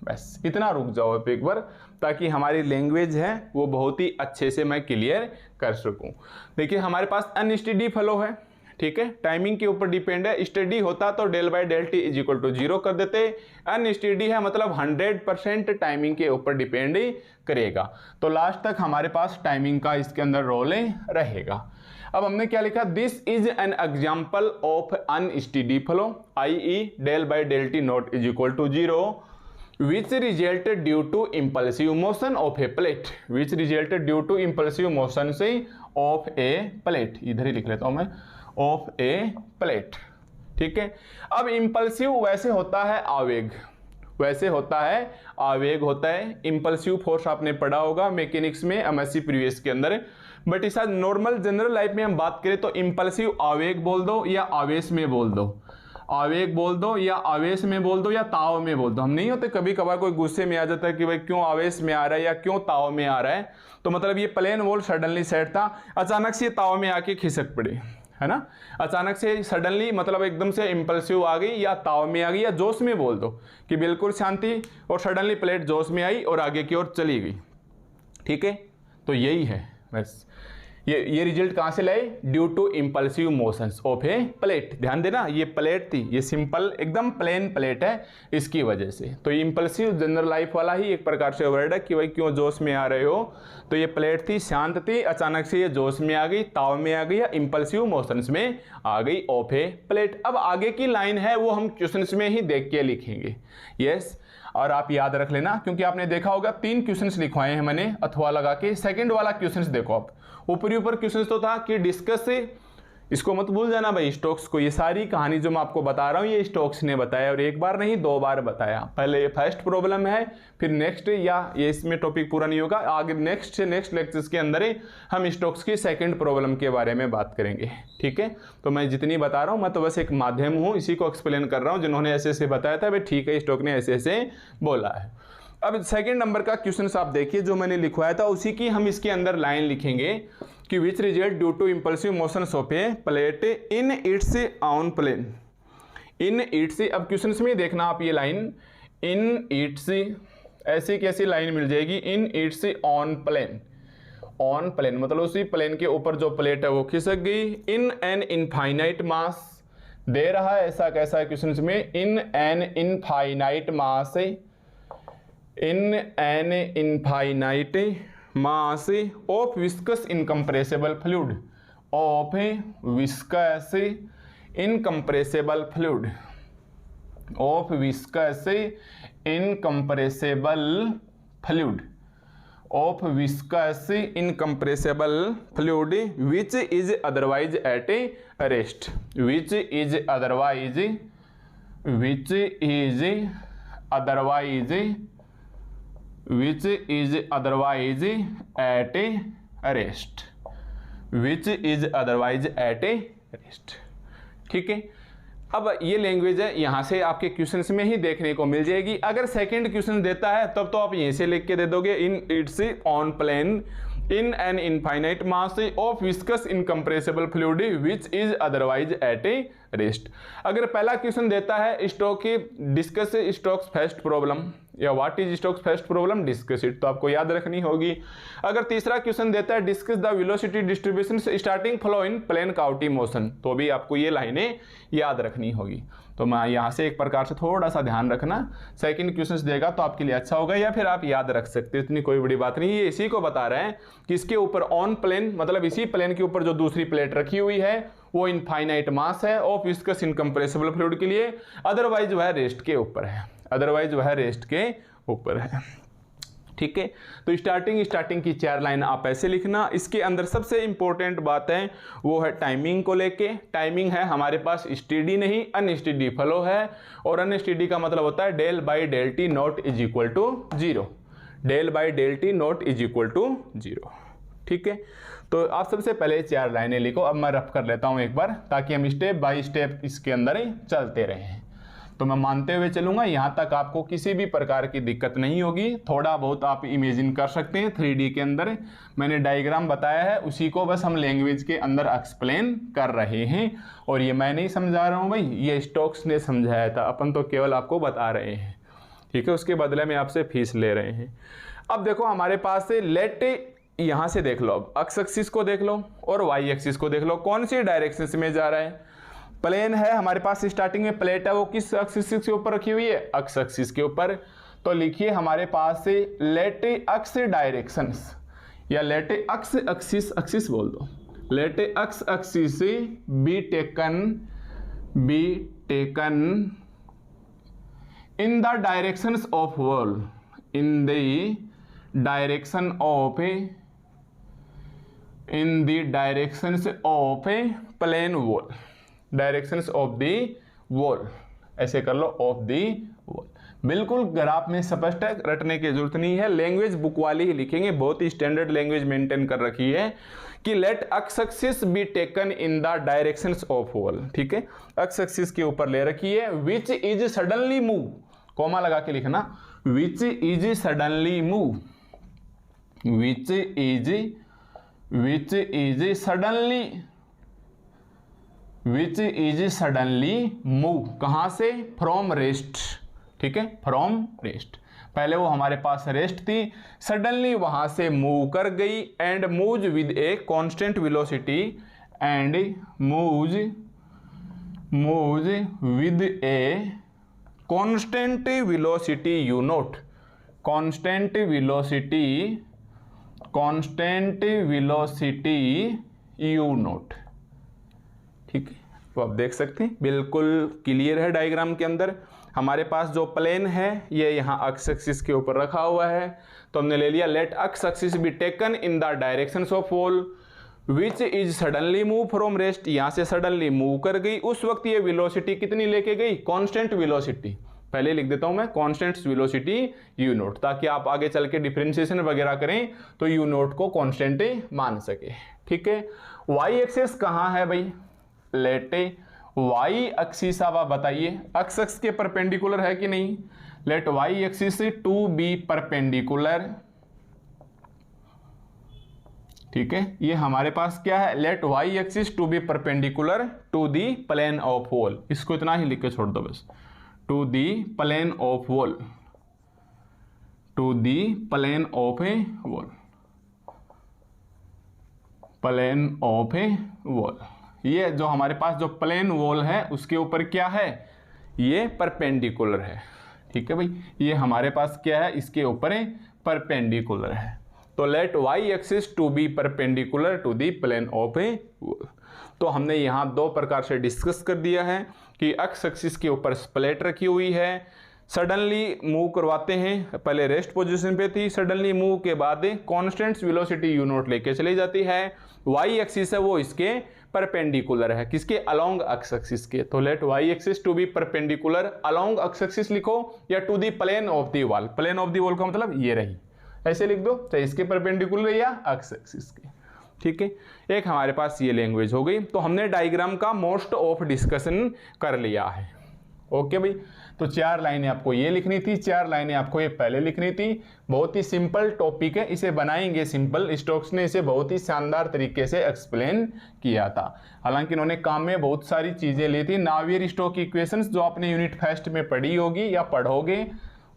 Speaker 1: बस इतना रुक जाओ आप एक बार, ताकि हमारी लैंग्वेज है वो बहुत ही अच्छे से मैं क्लियर कर सकूं। देखिए हमारे पास अनस्टेडी फ्लो है, ठीक है, टाइमिंग के ऊपर डिपेंड है। स्टेडी होता तो del by del t is equal to 0 कर देते, अनस्टेडी है मतलब 100% टाइमिंग के ऊपर डिपेंड करेगा। तो लास्ट तक हमारे पास टाइमिंग का इसके अंदर रोल रहेगा। अब हमने क्या लिखा, this is an example of unsteady flow I del by del t not is equal to 0 which resulted due to impulsive motion of a plate, which resulted due to impulsive motion से of a plate, इधर ही लिख लेता हूं मैं, of a plate, ठीक है। अब impulsive वैसे होता है आवेग, वैसे होता है आवेग होता है। impulsive फोर्स आपने पढ़ा होगा मैकेनिक्स में एमएससी प्रीवियस के अंदर, बट इस नॉर्मल जनरल लाइफ में हम बात करें तो impulsive आवेग बोल दो या आवेश में बोल दो, आवेग बोल दो या आवेश में बोल दो या ताव में बोल दो। हम नहीं होते कभी कभार कोई गुस्से में आ जाता है कि भाई क्यों आवेश में आ रहा है या क्यों ताव में आ रहा है, तो मतलब ये प्लेन वॉल सडनली सेट था, अचानक से ताव में आके खिसक पड़ी, है ना, अचानक से सडनली मतलब एकदम से इम्पल्सिव आ गई या ताव में आ गई, या जोश में बोल दो कि बिल्कुल शांति और सडनली प्लेट जोश में आई और आगे की ओर चली गई, ठीक है। तो यही है बस, ये रिजल्ट कहाँ से लाए? Due to impulsive motions of a plate. ध्यान देना, ये प्लेट थी, ये सिंपल एकदम प्लेन प्लेट है, इसकी वजह से। तो इम्पल्सिव जनरल लाइफ वाला ही एक प्रकार से वर्ड है कि भाई क्यों जोश में आ रहे हो। तो ये प्लेट थी, शांत थी, अचानक से ये जोश में आ गई, ताव में आ गई या इम्पल्सिव मोशंस में आ गई ऑफ ए प्लेट। अब आगे की लाइन है वो हम क्वेश्चंस में ही देख के लिखेंगे। यस, और आप याद रख लेना, क्योंकि आपने देखा होगा 3 क्वेश्चंस लिखवाए हैं मैंने अथवा लगा के। सेकंड वाला क्वेश्चंस देखो आप, ऊपरी ऊपर क्वेश्चंस तो था कि डिस्कस से, इसको मत भूल जाना भाई, स्टोक्स को। ये सारी कहानी जो मैं आपको बता रहा हूँ ये स्टोक्स ने बताया, और एक बार नहीं 2 बार बताया। पहले ये फर्स्ट प्रॉब्लम है, फिर नेक्स्ट, या ये इसमें टॉपिक पूरा नहीं होगा, आगे नेक्स्ट से नेक्स्ट लेक्चर्स के अंदर ही हम स्टोक्स की सेकंड प्रॉब्लम के बारे में बात करेंगे। ठीक है, तो मैं जितनी बता रहा हूँ मैं तो बस एक माध्यम हूँ, इसी को एक्सप्लेन कर रहा हूँ। जिन्होंने ऐसे ऐसे बताया था भाई ठीक है, स्टोक ने ऐसे ऐसे बोला है। अब सेकंड नंबर का क्वेश्चन आप देखिए, जो मैंने लिखवाया था उसी की हम इसके अंदर लाइन लिखेंगे कि which result due to impulsive motion of a plate in it's on plane. In its, अब क्वेश्चन में देखना आप ये लाइन, इन इट्स, ऐसी कैसी लाइन मिल जाएगी? In it's on plane. On plane मतलब उसी प्लेन के ऊपर जो प्लेट है वो खिसक गई। इन एन इनफाइनाइट मास दे रहा है, ऐसा कैसा है क्वेश्चन में? In an infinite mass, in an infinite mass of viscous incompressible fluid, of viscous incompressible fluid, of viscous incompressible fluid, of viscous incompressible fluid which is otherwise at a rest, which is otherwise, which is otherwise, which is otherwise at a rest, which is otherwise at a rest। ठीक है, अब ये language है, यहाँ से आपके questions में ही देखने को मिल जाएगी। अगर सेकंड क्वेश्चन देता है तब तो आप यहीं से लिख के दे दोगे, in it's on plane in an infinite mass of viscous incompressible fluid which is otherwise at a rest. अगर पहला क्वेश्चन देता है स्टोक की डिस्कस स्टोक्स फर्स्ट प्रॉब्लम, या what is Stokes first problem, discuss it, तो आपको याद रखनी होगी। अगर तीसरा क्वेश्चन देता है discuss the velocity distribution starting flow in plane Couette motion, तो भी आपको ये लाइनें याद रखनी होगी। तो मैं यहाँ से एक प्रकार से थोड़ा सा ध्यान रखना, सेकंड क्वेश्चन देगा तो आपके लिए अच्छा होगा, या फिर आप याद रख सकते हो, इतनी कोई बड़ी बात नहीं। ये इसी को बता रहे हैं कि इसके ऊपर ऑन प्लेन मतलब इसी प्लेन के ऊपर जो दूसरी प्लेट रखी हुई है वो इनफाइनाइट मास है ऑफ विस्कस इनकम्प्रेसिबल फ्लूइड के लिए, अदरवाइज वह रेस्ट के ऊपर है, अदरवाइज वह रेस्ट के ऊपर है। ठीक है, तो स्टार्टिंग की 4 लाइन आप ऐसे लिखना। इसके अंदर सबसे इंपॉर्टेंट बात है वो है टाइमिंग को लेके। टाइमिंग है हमारे पास स्टेडी नहीं अनस्टेडी फ्लो है, और अनस्टेडी का मतलब होता है del by del t not is equal to 0, del by del t not is equal to 0। ठीक है, तो आप सबसे पहले 4 लाइनें लिखो। अब मैं रफ कर लेता हूं एक बार, ताकि हम स्टेप बाय स्टेप इसके अंदर ही चलते रहें। तो मैं मानते हुए चलूंगा, यहाँ तक आपको किसी भी प्रकार की दिक्कत नहीं होगी। थोड़ा बहुत आप इमेजिन कर सकते हैं 3D के अंदर, मैंने डायग्राम बताया है उसी को बस हम लैंग्वेज के अंदर एक्सप्लेन कर रहे हैं। और ये मैं नहीं समझा रहा हूँ भाई, ये स्टोक्स ने समझाया था, अपन तो केवल आपको बता रहे हैं। ठीक है, उसके बदले में आपसे फीस ले रहे हैं। अब देखो हमारे पास से लेट, यहाँ से देख लो, अब एक्स एक्सिस को देख लो और वाई एक्सिस को देख लो, कौन सी डायरेक्शन में जा रहा है। प्लेन है हमारे पास, स्टार्टिंग में प्लेट है वो किस एक्सिस के ऊपर रखी हुई है, एक्स एक्सिस के ऊपर। तो लिखिए हमारे पास से लेट एक्स डायरेक्शंस, या लेट एक्स एक्सिस, एक्सिस बोल दो, let x axis be taken in the directions of wall, in the direction of in the directions of a plane wall, directions of the wall, ऐसे कर लो of the wall। बिल्कुल graph में स्पष्ट है, रटने की जरूरत नहीं है, लैंग्वेज बुक वाली ही लिखेंगे, बहुत ही स्टैंडर्ड लैंग्वेज मेंटेन कर रखी है कि let x axis be taken in the directions of wall. ठीक है, एक्स एक्सिस के ऊपर ले रखी है, which is suddenly move, comma लगा के लिखना, which is suddenly move, which is suddenly move, कहां से, फ्रॉम रेस्ट। ठीक है, फ्रॉम रेस्ट। पहले वो हमारे पास रेस्ट थी, सडनली वहां से मूव कर गई and moves with a constant velocity and moves with a constant velocity you note, constant velocity you note. ठीक है, तो आप देख सकते हैं बिल्कुल क्लियर है। डायग्राम के अंदर हमारे पास जो प्लेन है ये यहाँ एक्स एक्सिस के ऊपर रखा हुआ है, तो हमने ले लिया let x axis be taken in the directions of fall which is suddenly move from rest. यहाँ से सडनली मूव कर गई, उस वक्त ये वेलोसिटी कितनी लेके गई, कांस्टेंट वेलोसिटी। पहले लिख देता हूं मैं कांस्टेंट वेलोसिटी यू नोट, ताकि आप आगे चल के डिफरेंशिएशन वगैरह करें तो यू नोट को कांस्टेंट मान सके। ठीक है, वाई एक्सिस कहाँ है भाई, लेट वाई एक्सिस आप बताइए एक्स एक्स के परपेंडिकुलर है कि नहीं। Let y axis to be perpendicular. ठीक है, ये हमारे पास क्या है, let y axis to be perpendicular to the plane of wall. इसको इतना ही लिख के छोड़ दो बस, to the plane of wall, to the plane of a wall, plane of a wall. ये जो हमारे पास जो प्लेन वॉल है उसके ऊपर क्या है, ये परपेंडिकुलर है। ठीक है भाई, ये हमारे पास क्या है, इसके ऊपर परपेंडिकुलर है। तो let y axis to be perpendicular to the plane of a wall. तो हमने यहाँ दो प्रकार से डिस्कस कर दिया है कि एक्स एक्सिस के ऊपर प्लेट रखी हुई है, सडनली मूव करवाते हैं, पहले रेस्ट पोजीशन पे थी, सडनली मूव के बाद कांस्टेंट वेलोसिटी यू नोट लेके चली जाती है। वाई एक्सिस है वो इसके परपेंडिकुलर है, किसके, अलोंग एक्स एक्सिस के। तो let y axis to be perpendicular along x axis लिखो या to the plane of the wall. Plane of the wall का मतलब ये रही, ऐसे लिख दो, चाहे इसके परपेंडिकुलर या एक्स एक्सिस के। ठीक है, एक हमारे पास ये लैंग्वेज हो गई। तो हमने डायग्राम का मोस्ट ऑफ डिस्कशन कर लिया है। ओके भाई, तो 4 लाइनें आपको ये लिखनी थी, 4 लाइनें आपको ये पहले लिखनी थी। बहुत ही सिंपल टॉपिक है, इसे बनाएंगे सिंपल। स्टोक्स ने इसे बहुत ही शानदार तरीके से एक्सप्लेन किया था। हालांकि इन्होंने काम में बहुत सारी चीज़ें ली थी। नावियर स्टोक इक्वेशंस जो आपने यूनिट फर्स्ट में पढ़ी होगी या पढ़ोगे,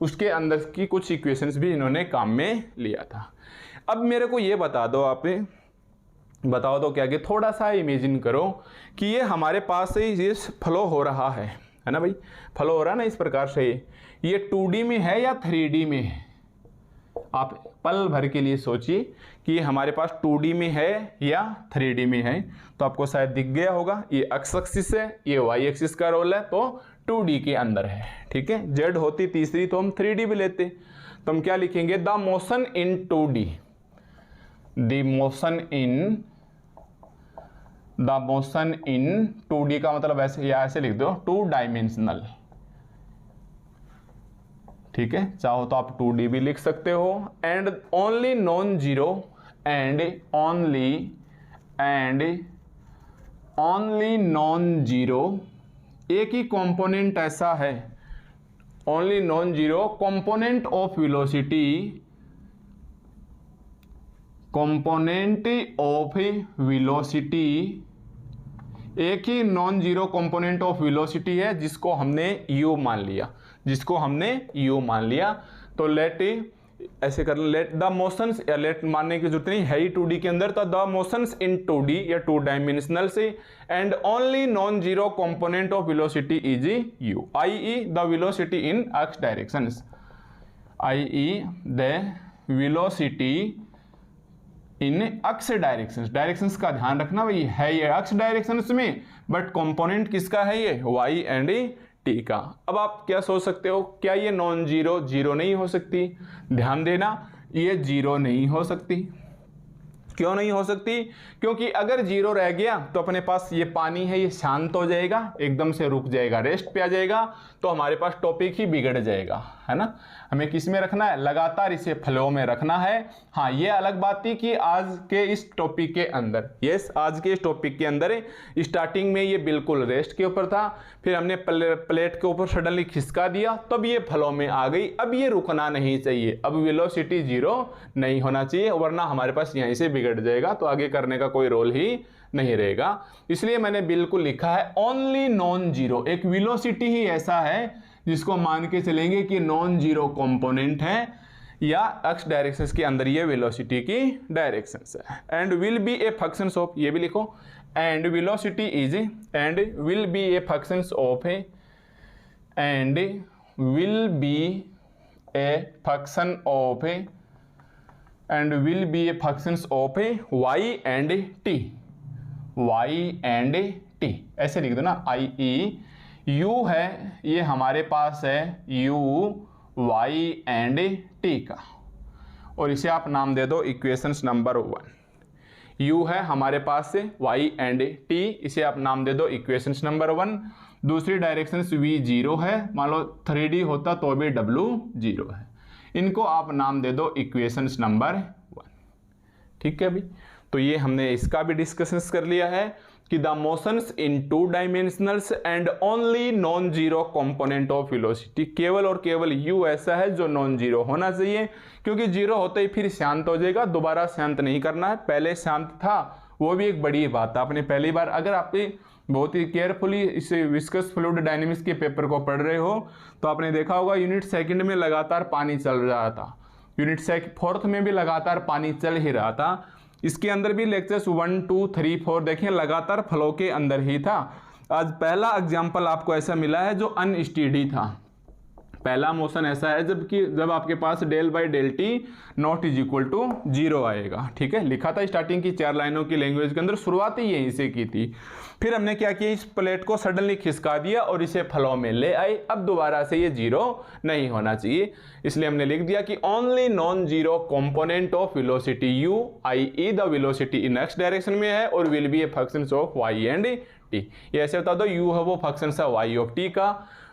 Speaker 1: उसके अंदर की कुछ इक्वेशंस भी इन्होंने काम में लिया था। अब मेरे को ये बता दो, आप बताओ तो क्या कि थोड़ा सा इमेजिन करो कि ये हमारे पास से ये फ्लो हो रहा है ना भाई, फ्लो हो रहा है ना इस प्रकार से। ये 2D में है या 3D में है, आप पल भर के लिए सोचिए कि ये हमारे पास 2D में है या 3D में है। तो आपको शायद दिख गया होगा, ये एक्स एक्सिस है, ये वाई एक्सिस का रोल है, तो 2D के अंदर है। ठीक है, जेड होती तीसरी तो हम 3D भी लेते। तो हम क्या लिखेंगे, the motion in 2D, the motion in 2D का मतलब ऐसे या ऐसे लिख दो, 2 डायमेंशनल। ठीक है, चाहो तो आप 2D भी लिख सकते हो। And only non zero only non zero, एक ही कंपोनेंट ऐसा है, only non zero component of velocity, component of velocity, एक ही non zero component of velocity है जिसको हमने u मान लिया। तो लेट ऐसे कर, लेट द मोशंस, या लेट मानने की जरूरत नहीं है ही 2D के अंदर, तो द मोशंस इन 2D या 2 डायमेंशनल से and only non zero component of velocity is u, i.e. The velocity in x directions, i.e. The velocity in x directions का ध्यान रखना भाई, है ये एक्स डायरेक्शंस में, बट कंपोनेंट किसका है, ये वाई एंड टी का। अब आप क्या सोच सकते हो, क्या ये नॉन जीरो जीरो नहीं हो सकती? ध्यान देना, ये जीरो नहीं हो सकती। क्यों नहीं हो सकती? क्योंकि अगर जीरो रह गया तो अपने पास ये पानी है, ये शांत हो जाएगा, एकदम से रुक जाएगा, रेस्ट पे आ जाएगा, तो हमारे पास टॉपिक ही बिगड़ जाएगा, है ना। हमें किस में रखना है, लगातार इसे फ्लो में रखना है। हाँ, ये अलग बात थी कि आज के इस टॉपिक के अंदर, यस, आज के इस टॉपिक के अंदर स्टार्टिंग में ये बिल्कुल रेस्ट के ऊपर था, फिर हमने प्लेट के ऊपर सडनली खिसका दिया, तब ये फ्लो में आ गई। अब ये रुकना नहीं चाहिए, अब वेलोसिटी जीरो नहीं होना चाहिए, वरना हमारे पास यहीं से बिगड़ जाएगा, तो आगे करने का कोई रोल ही नहीं रहेगा। इसलिए मैंने बिल्कुल लिखा है ओनली नॉन जीरो, एक वेलोसिटी ही ऐसा है जिसको मान के चलेंगे कि नॉन जीरो कंपोनेंट है या एक्स डायरेक्शन के अंदर ये वेलोसिटी की डायरेक्शन है। And will be a functions of, ये भी लिखो, and velocity is, and will be a functions of, and will be a function of, and will be a functions of y and t, वाई and टी ऐसे लिख दो ना। आई E U है, ये हमारे पास है यू वाई एंड टी का, और इसे आप नाम दे दो इक्वेशंस नंबर 1। u है हमारे पास से y एंड t, इसे आप नाम दे दो इक्वेशंस नंबर 1। दूसरी डायरेक्शन v 0 है, मान लो 3D होता तो भी w 0 है, इनको आप नाम दे दो इक्वेशंस नंबर 1। ठीक है भाई, तो ये हमने इसका भी डिस्कशंस कर लिया है कि the motions in 2 dimensionals and only non zero component of velocity, केवल और केवल u ऐसा है जो नॉन जीरो होना चाहिए, क्योंकि जीरो होते ही फिर शांत हो जाएगा, दोबारा शांत नहीं करना है। पहले शांत था वो भी एक बड़ी बात है, आपने पहली बार अगर आपने बहुत ही केयरफुली इस विस्कस फ्लूइड डायनेमिक्स के पेपर को पढ़ रहे हो तो आपने देखा होगा यूनिट सेकंड में लगातार पानी चल रहा था, यूनिट फोर्थ में भी लगातार पानी चल ही रहा था। इसके अंदर भी लेक्चर्स 1, 2, 3, 4 देखें लगातार फ्लो के अंदर ही था। आज पहला एग्जाम्पल आपको ऐसा मिला है जो अनस्टेडी था, पहला मोशन ऐसा है जब आपके पास del by del t not is equal to 0 आएगा। ठीक है, लिखा था स्टार्टिंग की 4 लाइनों की लैंग्वेज के अंदर, शुरुआत ही यहीं से की थी। फिर हमने क्या किया, इस प्लेट को सडनली खिसका दिया और इसे फ्लो में ले आए। अब दोबारा से ये 0 नहीं होना चाहिए, इसलिए हमने लिख दिया कि only non zero component of velocity u, i.e. The velocity in x direction में है और will be a function of y and t। ये ऐसे बता दो, u है वो फंक्शन है y ऑफ t का,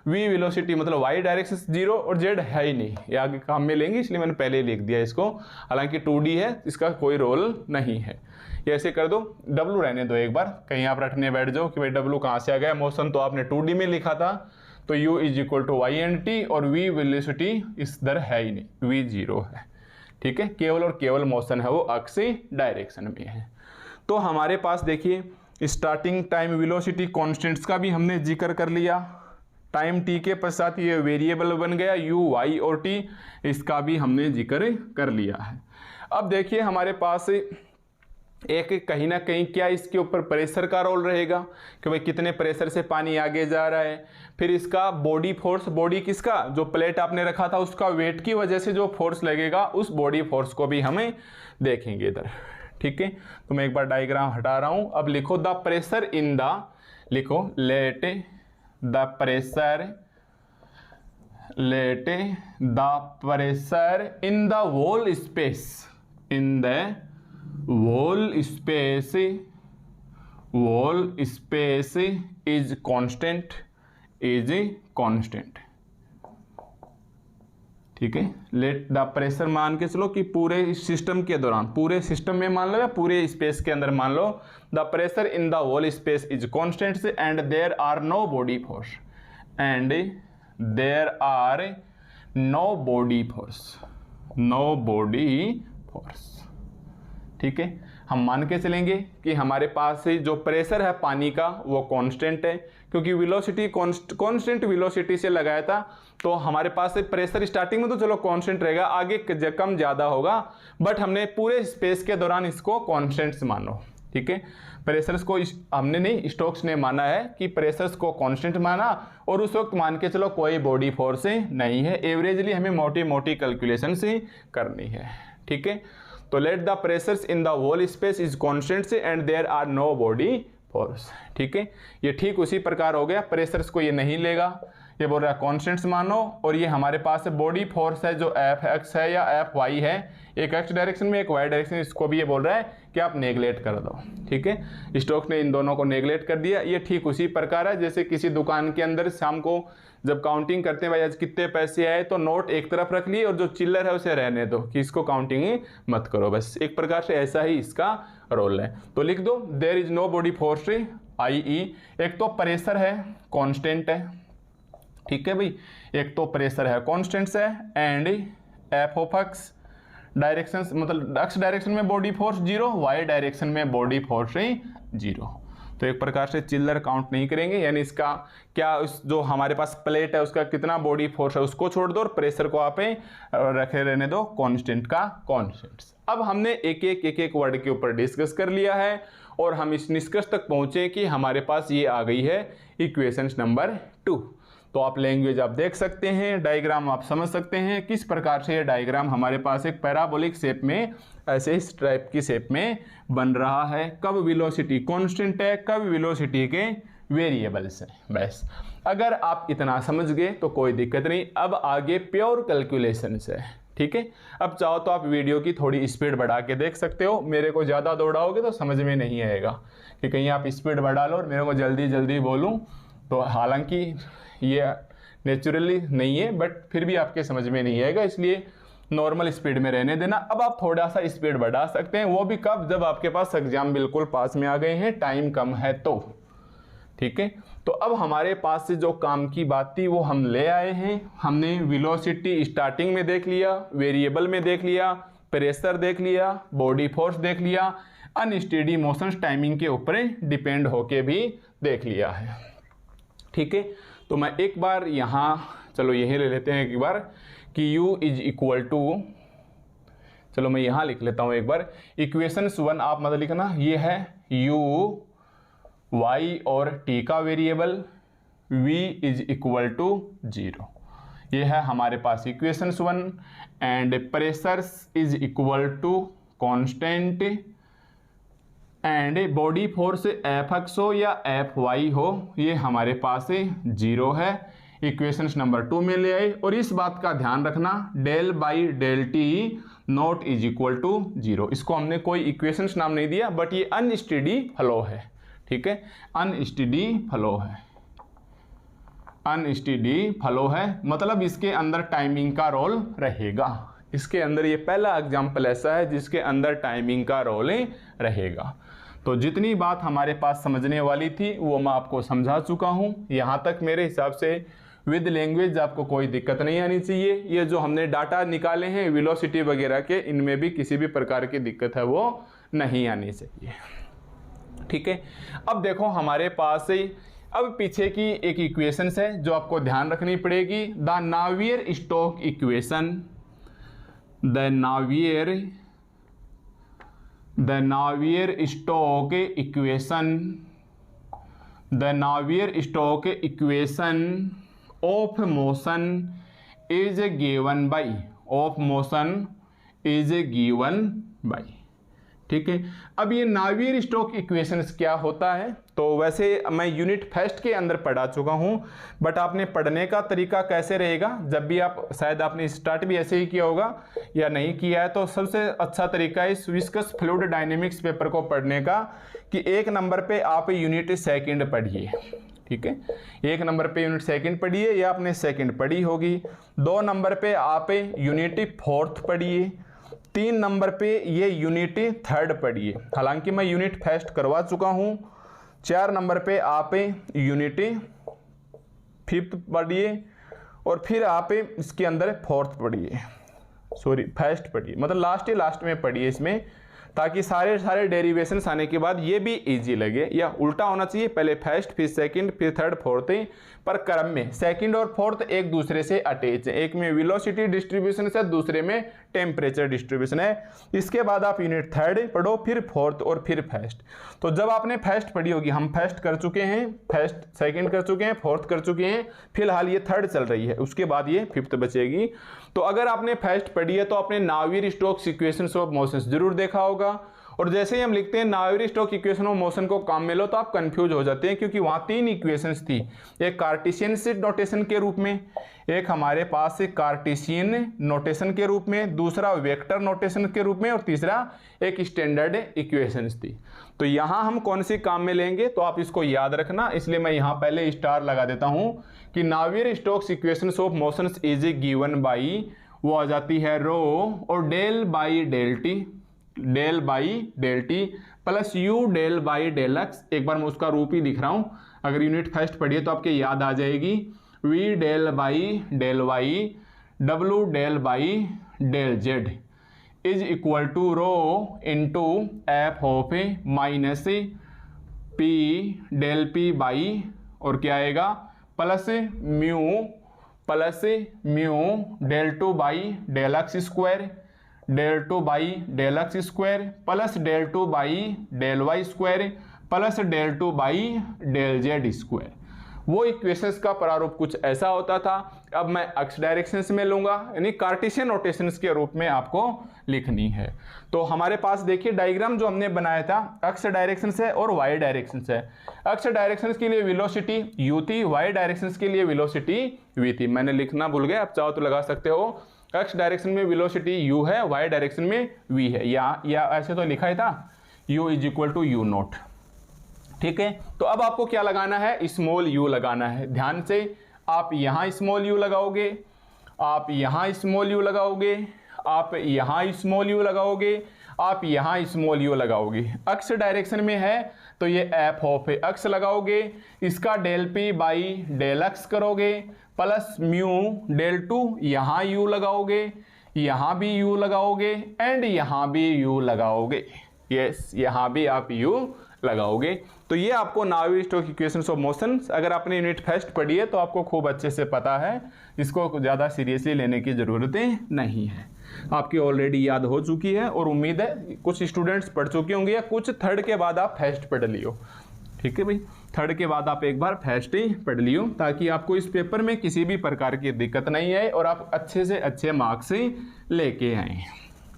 Speaker 1: v वेलोसिटी मतलब y डायरेक्शन 0 और z है ही नहीं, ये आगे काम में लेंगे इसलिए मैंने पहले लिख दिया इसको, हालांकि 2D है इसका कोई रोल नहीं है। ये ऐसे कर दो, w रहने दो एक बार, कहीं आप रटने बैठ जाओ कि भाई w कहाँ से आ गया, मोशन तो आपने 2D में लिखा था, तो u is equal to y and t और v वेलोसिटी इस दर है ही नहीं, v 0 है। ठीक है, केवल और केवल मोशन है वो एक्स डायरेक्शन में है। तो हमारे पास देखिए स्टार्टिंग टाइम वेलोसिटी कॉन्स्टेंट्स का भी हमने जिक्र कर लिया, टाइम t के पश्चात ये वेरिएबल बन गया u, y और t, इसका भी हमने जिक्र कर लिया है। अब देखिए हमारे पास एक कहीं ना कहीं क्या इसके ऊपर प्रेशर का रोल रहेगा कि भाई कितने प्रेशर से पानी आगे जा रहा है, फिर इसका बॉडी फोर्स, बॉडी किसका, जो प्लेट आपने रखा था उसका वेट की वजह से जो फोर्स लगेगा उस बॉडी फोर्स को भी हमें देखेंगे इधर। ठीक है, तो मैं एक बार डायग्राम हटा रहा हूं। अब लिखो द प्रेशर इन द, लिखो let the pressure in the wall space, in the wall space is constant। ठीक है, लेट द प्रेशर मान के चलो कि पूरे सिस्टम के दौरान, पूरे सिस्टम में मान लो या पूरे स्पेस के अंदर मान लो, the pressure in the whole space is constant and there are no body force, and there are no body force. ठीक है, हम मान के चलेंगे कि हमारे पास जो प्रेशर है पानी का वो कांस्टेंट है, क्योंकि वेलोसिटी कांस्टेंट वेलोसिटी से लगाया था, तो हमारे पास प्रेशर स्टार्टिंग में तो चलो कांस्टेंट रहेगा, आगे कम ज़्यादा होगा, बट हमने पूरे स्पेस के दौरान इसको कांस्टेंट मानो। ठीक है, प्रेशर्स को हमने नहीं, स्टोक्स ने माना है कि प्रेशर्स को कांस्टेंट माना, और उस वक्त मान के चलो कोई बॉडी फोर्स नहीं है, एवरेजली हमें मोटी मोटी कैलकुलेशन ही करनी है। ठीक है, तो let the pressures in the whole space is constant and there are no body force. ठीक है, ये ठीक उसी प्रकार हो गया, प्रेशर्स को ये नहीं लेगा, ये बोल रहा है कॉन्स्टेंट्स मानो, और ये हमारे पास बॉडी फोर्स है जो एफ एक्स है या एफ वाई है, एक एक्स डायरेक्शन में एक वाई डायरेक्शन, इसको भी ये बोल रहा है कि आप नेगलेक्ट कर दो। ठीक है, स्टोक्स ने इन दोनों को नेगलेक्ट कर दिया। ये ठीक उसी प्रकार है जैसे किसी दुकान के अंदर शाम को जब काउंटिंग करते हैं, भाई आज कितने पैसे आए, तो नोट एक तरफ रख लिए और जो चिल्लर है उसे रहने दो कि इसको काउंटिंग मत करो, बस एक प्रकार से ऐसा ही इसका रोल है। तो लिख दो there is no body force, i.e. एक तो प्रेशर है कांस्टेंट है, ठीक है भाई, एक तो प्रेशर है कांस्टेंट है, and F of x direction मतलब एक्स डायरेक्शन में बॉडी फोर्स 0, वाई डायरेक्शन में बॉडी फोर्स 0। तो एक प्रकार से चिल्लर काउंट नहीं करेंगे, यानी इसका क्या उस जो हमारे पास प्लेट है उसका कितना बॉडी फोर्स है उसको छोड़ दो और प्रेशर को आप रखे रहने दो कांस्टेंट का कांस्टेंट। अब हमने एक एक वर्ड के ऊपर डिस्कस कर लिया है और हम इस निष्कर्ष तक पहुंचे कि हमारे पास ये आ गई है इक्वेशन नंबर 2। तो आप लैंग्वेज आप देख सकते हैं, डायग्राम आप समझ सकते हैं किस प्रकार से ये डायग्राम हमारे पास एक पैराबोलिक शेप में ऐसे इस टाइप की शेप में बन रहा है। कब वेलोसिटी कांस्टेंट है, कब वेलोसिटी के वेरिएबल्स हैं। बस अगर आप इतना समझ गए तो कोई दिक्कत नहीं। अब आगे प्योर कैलकुलेशंस है, ठीक है। अब चाहो तो आप वीडियो की थोड़ी स्पीड बढ़ा के देख सकते हो, मेरे को ज़्यादा दौड़ाओगे तो समझ में नहीं आएगा कि कहीं आप स्पीड बढ़ा लो और मेरे को जल्दी जल्दी बोलूँ तो, हालांकि ये नेचुरली नहीं है बट फिर भी आपके समझ में नहीं आएगा, इसलिए नॉर्मल स्पीड में रहने देना। अब आप थोड़ा सा स्पीड बढ़ा सकते हैं, वो भी कब, जब आपके पास एग्जाम बिल्कुल पास में आ गए हैं, टाइम कम है तो, ठीक है। तो अब हमारे पास से जो काम की बात थी वो हम ले आए हैं। हमने वेलोसिटी स्टार्टिंग में देख लिया, वेरिएबल में देख लिया, प्रेशर देख लिया, बॉडी फोर्स देख लिया, अनस्टेडी मोशन टाइमिंग के ऊपर डिपेंड होके भी देख लिया है, ठीक है। तो मैं एक बार यहाँ चलो यही ले लेते हैं एक बार कि u इज इक्वल टू, चलो मैं यहाँ लिख लेता हूँ एक बार, इक्वेशंस 1 आप मतलब लिखना, ये है u y और t का variable, v is equal to 0, ये है हमारे पास equations 1। And pressure is equal to constant and body force Fx हो या Fy हो, ये हमारे पास 0 है। इक्वेशंस नंबर 2 में ले आए और इस बात का ध्यान रखना del by del t not is equal to 0। इसको हमने कोई इक्वेशंस नाम नहीं दिया बट ये अनस्टेडी फ्लो है, ठीक है, अनस्टेडी फ्लो है, अनस्टेडी फ्लो है, मतलब इसके अंदर टाइमिंग का रोल रहेगा। इसके अंदर ये पहला एग्जाम्पल ऐसा है जिसके अंदर टाइमिंग का रोल रहेगा। तो जितनी बात हमारे पास समझने वाली थी वो मैं आपको समझा चुका हूँ। यहाँ तक मेरे हिसाब से विद लैंग्वेज आपको कोई दिक्कत नहीं आनी चाहिए। ये जो हमने डाटा निकाले हैं वेलोसिटी वगैरह के, इनमें भी किसी भी प्रकार की दिक्कत है वो नहीं आनी चाहिए, ठीक है। अब देखो हमारे पास अब पीछे की एक इक्वेशन है जो आपको ध्यान रखनी पड़ेगी, the Navier Stoke equation, the Navier Stoke equation of motion is given by, ठीक है। अब ये नावियर स्टोक इक्वेशंस क्या होता है, तो वैसे मैं यूनिट फर्स्ट के अंदर पढ़ा चुका हूँ बट आपने पढ़ने का तरीका कैसे रहेगा, जब भी आप, शायद आपने स्टार्ट भी ऐसे ही किया होगा या नहीं किया है, तो सबसे अच्छा तरीका है इस विस्कस फ्लूइड डायनेमिक्स पेपर को पढ़ने का कि 1 नंबर पे आप यूनिट सेकंड पढ़िए, ठीक है। 1 नंबर पे यूनिट सेकंड पढ़िए या आपने सेकंड पढ़ी होगी, 2 नंबर पे आप यूनिट फोर्थ पढ़िए, 3 नंबर पे ये यूनिट थर्ड पढ़िए, हालांकि मैं यूनिट फर्स्ट करवा चुका हूँ। 4 नंबर पे आप यूनिट फिफ्थ पढ़िए और फिर आप इसके अंदर फोर्थ पढ़िए, सॉरी फर्स्ट पढ़िए, मतलब लास्ट में पढ़िए इसमें, ताकि सारे डेरिवेशंस आने के बाद ये भी इजी लगे, या उल्टा होना चाहिए, पहले फर्स्ट फिर सेकंड फिर थर्ड फोर्थ, पर क्रम में सेकंड और फोर्थ एक दूसरे से अटैच है, एक में वेलोसिटी डिस्ट्रीब्यूशन है, दूसरे में टेम्परेचर डिस्ट्रीब्यूशन है। इसके बाद आप यूनिट थर्ड पढ़ो, फिर फोर्थ और फिर फर्स्ट। तो जब आपने फर्स्ट पढ़ी होगी, हम फर्स्ट कर चुके हैं, फर्स्ट सेकंड कर चुके हैं, फोर्थ कर चुके हैं, फिलहाल ये थर्ड चल रही है, उसके बाद ये फिफ्थ बचेगी। तो अगर आपने फर्स्ट पढ़ी है तो आपने नावियर स्टोक्स इक्वेशंस ऑफ मोशंस जरूर देखा होगा, और जैसे ही हम लिखते हैं नावियर स्टोक्स इक्वेशन ऑफ मोशन को काम में लो तो आप कंफ्यूज हो जाते हैं, क्योंकि वहाँ 3 इक्वेशंस थी, एक कार्टेशियन नोटेशन के रूप में, एक हमारे पास कार्टेशियन नोटेशन के रूप में, दूसरा वेक्टर नोटेशन के रूप में, और तीसरा एक स्टैंडर्ड इक्वेशंस थी। तो यहाँ हम कौन सी काम में लेंगे तो आप इसको याद रखना, इसलिए मैं यहाँ पहले स्टार लगा देता हूँ कि Navier Stokes equations of motions is given by, वो आ जाती है रो और del by del t plus u del by del x. एक बार मैं उसका रूप ही दिख रहा हूँ, अगर यूनिट फर्स्ट पढ़िए तो आपके याद आ जाएगी, v del by del y डब्लू del by del z is equal to rho into f of minus p del p by और क्या आएगा plus mu del two by del x square, del two by del x square plus del two by del y square plus del two by del z square. वो equations का प्रारूप कुछ ऐसा होता था। अब मैं एक्स डायरेक्शंस में लूंगा, यानी कार्टेशियन नोटेशंस के रूप में आपको लिखनी है। तो हमारे पास देखिए डायग्राम जो हमने बनाया था एक्स डायरेक्शन से और वाई डायरेक्शन से। एक्स डायरेक्शन के लिए वेलोसिटी u थी, वाई डायरेक्शन के लिए वेलोसिटी v थी। मैंने लिखना भूल गया, आप चाहो तो लगा सकते हो। एक्स डायरेक्शन में वेलोसिटी u है, वाई डायरेक्शन में v है, या ऐसे तो लिखा ही था u is equal to u not. ठीक है, तो अब आपको क्या लगाना है, स्मॉल u लगाना है। ध्यान से आप यहाँ स्मॉल u लगाओगे, आप यहाँ स्मॉल u लगाओगे, आप यहाँ स्मॉल u लगाओगे, आप यहाँ स्मॉल u लगाओगे। एक्स डायरेक्शन में है तो ये एफ ऑफ एक्स लगाओगे, इसका del p by del x करोगे प्लस म्यू डेल टू, यहाँ u लगाओगे, यहाँ भी u लगाओगे एंड यहाँ भी u लगाओगे। यस, यहाँ भी आप u लगाओगे। तो ये आपको नावी स्टोक्स इक्वेशंस ऑफ मोशन, अगर आपने यूनिट फर्स्ट पढ़ी है तो आपको खूब अच्छे से पता है, इसको ज़्यादा सीरियसली लेने की ज़रूरतें नहीं है, आपकी ऑलरेडी याद हो चुकी है। और उम्मीद है कुछ स्टूडेंट्स पढ़ चुके होंगे या कुछ थर्ड के बाद आप फर्स्ट पढ़ लियो। ठीक है भाई, थर्ड के बाद आप एक बार फर्स्ट ही पढ़ लियो, ताकि आपको इस पेपर में किसी भी प्रकार की दिक्कत नहीं आए और आप अच्छे से अच्छे मार्क्स ही लेके आए।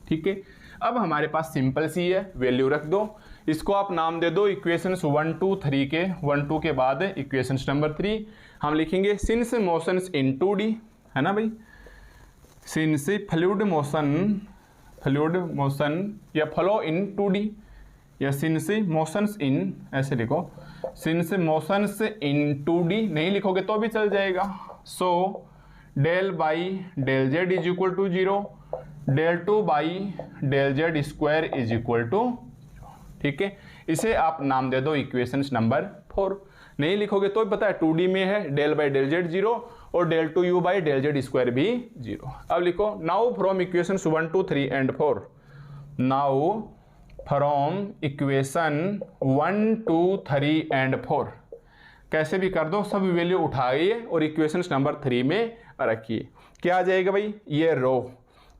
Speaker 1: ठीक है, अब हमारे पास सिंपल सी है, वैल्यू रख दो, इसको आप नाम दे दो इक्वेशंस 1 2 3 के। 1 2 के बाद इक्वेशंस नंबर 3 हम लिखेंगे सिंस मोशंस इन 2D, है ना भाई, सिंस फ्लूइड मोशन या फ्लो इन 2D, या सिंस मोशंस इन, ऐसे लिखो, सिंस मोशंस इन 2D नहीं लिखोगे तो भी चल जाएगा। So del by del z is equal to 0, del two by del z square is equal to. ठीक है, इसे आप नाम दे दो इक्वेशंस नंबर 4। नहीं लिखोगे तो पता है 2D में है डेल बाई डेल जेड 0 और del two u by del z square भी 0। अब लिखो now from equations 1 2 3 and 4, now from equation 1 2 3 and 4, कैसे भी कर दो, सब वैल्यू उठाइए और इक्वेशंस नंबर 3 में रखिए। क्या आ जाएगा भाई, ये रो,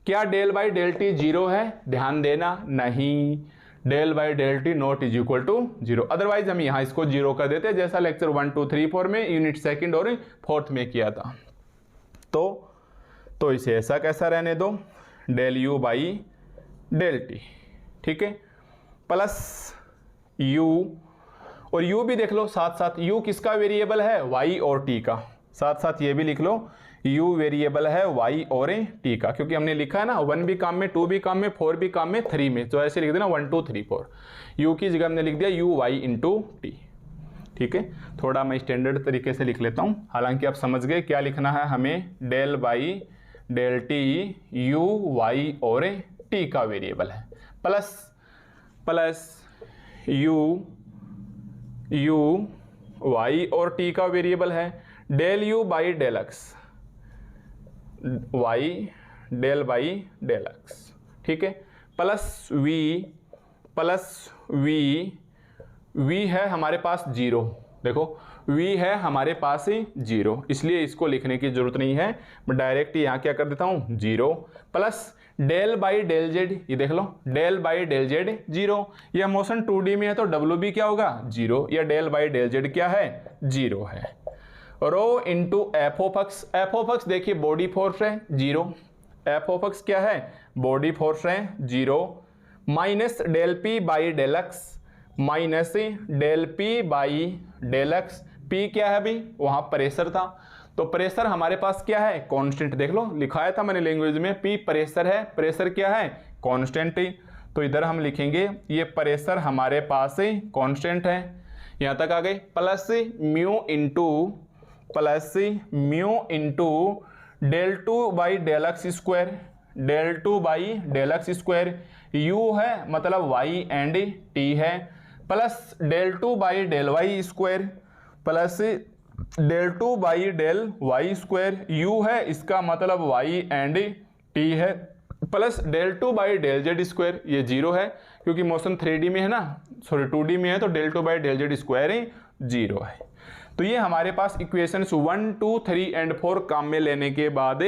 Speaker 1: क्या डेल बाई डेल टी 0 है, ध्यान देना, नहीं, del by del t not is equal to 0, otherwise हम यहाँ इसको 0 कर देते जैसा लेक्चर 1 2 3 4 में यूनिट सेकंड और फोर्थ में किया था। तो इसे ऐसा कैसा रहने दो, del u by del t, ठीक है, प्लस यू, और यू भी देख लो साथ साथ, यू किसका वेरिएबल है, वाई और टी का, साथ साथ ये भी लिख लो u वेरिएबल है y और t का, क्योंकि हमने लिखा है ना 1 भी काम में, 2 भी काम में, 4 भी काम में, 3 में, तो ऐसे लिख देना 1 2 3 4, u की जगह हमने लिख दिया u y इंटू टी। ठीक है, थोड़ा मैं स्टैंडर्ड तरीके से लिख लेता हूँ, हालांकि आप समझ गए क्या लिखना है हमें, del by del t u y और t का वेरिएबल है, प्लस u y और t का वेरिएबल है, del u by del x, y del by del x, ठीक है, प्लस v है हमारे पास 0, देखो v है हमारे पास ही 0, इसलिए इसको लिखने की जरूरत नहीं है, मैं डायरेक्ट यहाँ क्या कर देता हूँ 0, plus del by del z, ये देख लो डेल बाई डेल जेड 0, यह मोशन 2D में है तो डब्ल्यू भी क्या होगा 0, या डेल बाई डेल जेड क्या है 0 है, rho into f of x, f of x देखिए बॉडी फोर्स है 0, एफ ऑफ एक्स क्या है बॉडी फोर्स है 0, minus del p by del x, minus del p by del x, p क्या है अभी वहां प्रेशर था, तो प्रेशर हमारे पास क्या है कांस्टेंट, देख लो लिखाया था मैंने लैंग्वेज में, पी प्रेशर है, प्रेशर क्या है कांस्टेंट, तो इधर हम लिखेंगे ये प्रेशर हमारे पास कांस्टेंट है, यहां तक आ गए, plus mu into del two by del x square, del two by del x square, u है मतलब वाई एंड टी है, plus del two by del y square, plus del two by del y square, u है इसका मतलब y and t है, plus del two by del z square, ये 0 है क्योंकि मोशन 3D में है ना, सॉरी 2D में है, तो del 2 by del z square 0 है। तो ये हमारे पास इक्वेशंस 1, 2, 3 एंड 4 काम में लेने के बाद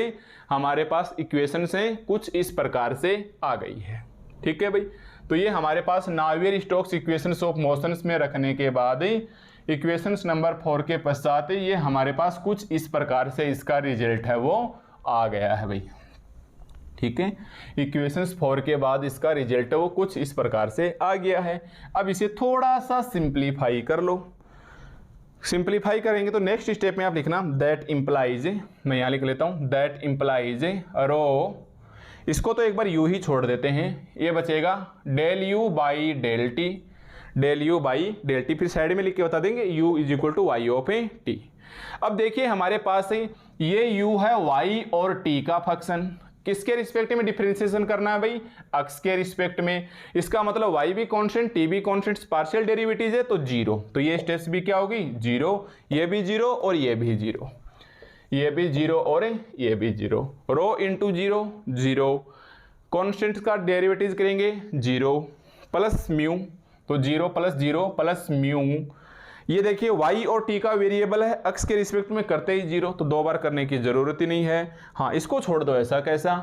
Speaker 1: हमारे पास इक्वेशन से कुछ इस प्रकार से आ गई है। ठीक है भाई, तो ये हमारे पास नावियर-स्टोक्स इक्वेशंस ऑफ मोशंस में रखने के बाद इक्वेशंस नंबर 4 के पश्चात ये हमारे पास कुछ इस प्रकार से इसका रिजल्ट है वो आ गया है भाई। ठीक है, इक्वेशंस 4 के बाद इसका रिजल्ट है वो कुछ इस प्रकार से आ गया है। अब इसे थोड़ा सा सिंप्लीफाई कर लो। सिंप्लीफाई करेंगे तो नेक्स्ट स्टेप में आप लिखना दैट इम्प्लाइज, मैं यहाँ लिख लेता हूँ दैट इम्प्लाइज रो, इसको तो एक बार यू ही छोड़ देते हैं, ये बचेगा del u by del t, del u by del t, फिर साइड में लिख के बता देंगे u is equal to y of t। अब देखिए हमारे पास ये u है y और t का फंक्शन, किसके रिस्पेक्ट में डिफरेंशिएशन करना है भाई, अक्स के रिस्पेक्ट में। इसका मतलब y भी कांस्टेंट, t भी कांस्टेंट, पार्शियल डेरिवेटिव है तो 0, तो ये स्टेप्स भी क्या होगी 0, ये भी 0 और ये भी 0, ये भी 0 और ये भी 0, रो इंटू 0 0, कॉन्स्टेंट का डेरिवेटिव करेंगे 0 प्लस म्यू, तो 0 प्लस 0 प्लस म्यू। ये देखिए y और t का वेरिएबल है, अक्स के रिस्पेक्ट में करते ही 0, तो 2 बार करने की जरूरत ही नहीं है। हाँ, इसको छोड़ दो, ऐसा कैसा,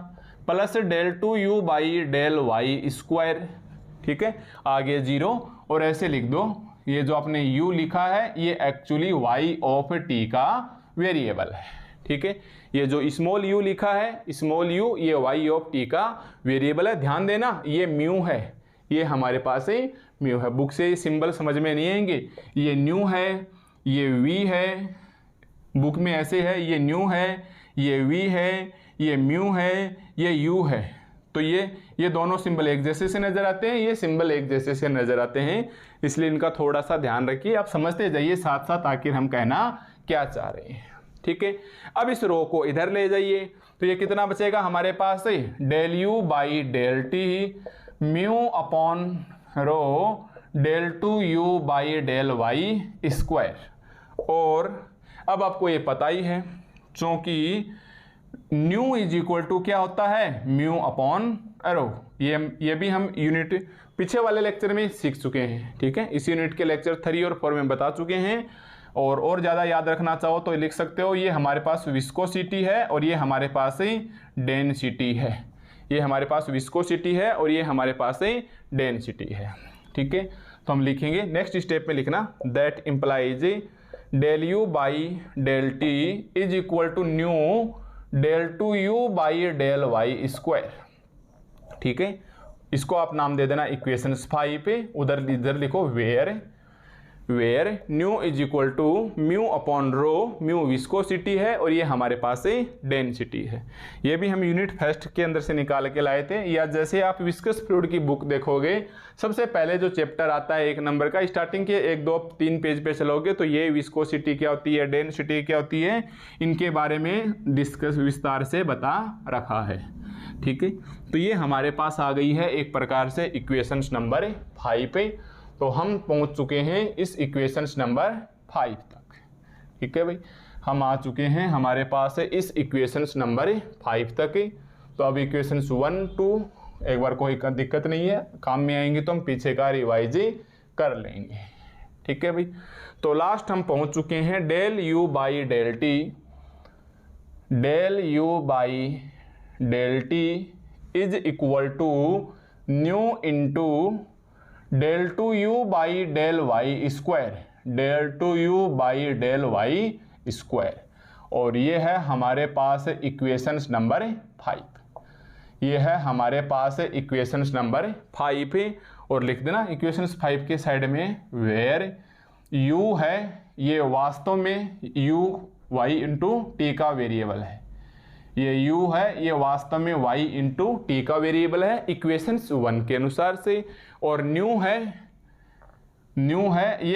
Speaker 1: plus del 2u by del y square. ठीक है, आगे 0 और ऐसे लिख दो, ये जो आपने u लिखा है ये एक्चुअली y ऑफ t का वेरिएबल है। ठीक है, ये जो स्मॉल u लिखा है, स्मॉल u ये y ऑफ t का वेरिएबल है। ध्यान देना ये म्यू है, ये हमारे पास ही म्यू है, बुक से ये सिंबल समझ में नहीं आएंगे, ये न्यू है, ये v है, बुक में ऐसे है, ये न्यू है, ये v है, ये म्यू है, ये u है। तो ये दोनों सिंबल एक जैसे से नजर आते हैं, ये सिंबल एक जैसे से नजर आते हैं, इसलिए इनका थोड़ा सा ध्यान रखिए, आप समझते जाइए साथ साथ आखिर हम कहना क्या चाह रहे हैं। ठीक है, अब इस रो को इधर ले जाइए, तो ये कितना बचेगा हमारे पास del u by del t mu upon row del 2u by del y square. और अब आपको ये पता ही है, चूंकि न्यू इज इक्वल टू क्या होता है म्यू अपॉन रो, ये भी हम यूनिट पीछे वाले लेक्चर में सीख चुके हैं। ठीक है, इस यूनिट के लेक्चर 3 और 4 में बता चुके हैं, और ज़्यादा याद रखना चाहो तो लिख सकते हो, ये हमारे पास विस्कोसिटी है और ये हमारे पास ही डेंसिटी है, ये हमारे पास विस्कोसिटी है और ये हमारे पास ही डेंसिटी है। ठीक है, तो हम लिखेंगे नेक्स्ट स्टेप में लिखना that implies del u by del t is equal to nu del 2u by del y square. ठीक है, इसको आप नाम दे देना इक्वेशन 5 पे, उधर इधर लिखो where nu is equal to mu upon rho, mu viscosity है और ये हमारे पास से डेंसिटी है। ये भी हम यूनिट फर्स्ट के अंदर से निकाल के लाए थे, या जैसे आप विस्कस फ्लूइड की बुक देखोगे सबसे पहले जो चैप्टर आता है 1 नंबर का, स्टार्टिंग के 1, 2, 3 पेज पे चलोगे तो ये विस्कोसिटी क्या होती है, डेंसिटी क्या होती है, इनके बारे में डिस्कस विस्तार से बता रखा है। ठीक है, तो ये हमारे पास आ गई है एक प्रकार से इक्वेशंस नंबर 5 पे, तो हम पहुंच चुके हैं इस इक्वेशंस नंबर 5 तक। ठीक है भाई, हम आ चुके हैं हमारे पास है इस इक्वेशंस नंबर 5 तक। तो अब इक्वेशंस 1, 2 एक बार कोई दिक्कत नहीं है, काम में आएंगे तो हम पीछे का रिवाइज कर लेंगे। ठीक है भाई, तो लास्ट हम पहुंच चुके हैं del u by del t, del u by del t is equal to nu into del 2u by del y square, del 2u by del y square. और ये है हमारे पास इक्वेशंस नंबर 5, ये है हमारे पास इक्वेशंस नंबर 5 और लिख देना इक्वेशंस 5 के साइड में वेयर u है, ये वास्तव में u y इंटू टी का वेरिएबल है, ये u है, ये वास्तव में y इंटू टी का वेरिएबल है इक्वेशंस 1 के अनुसार से, और न्यू है ये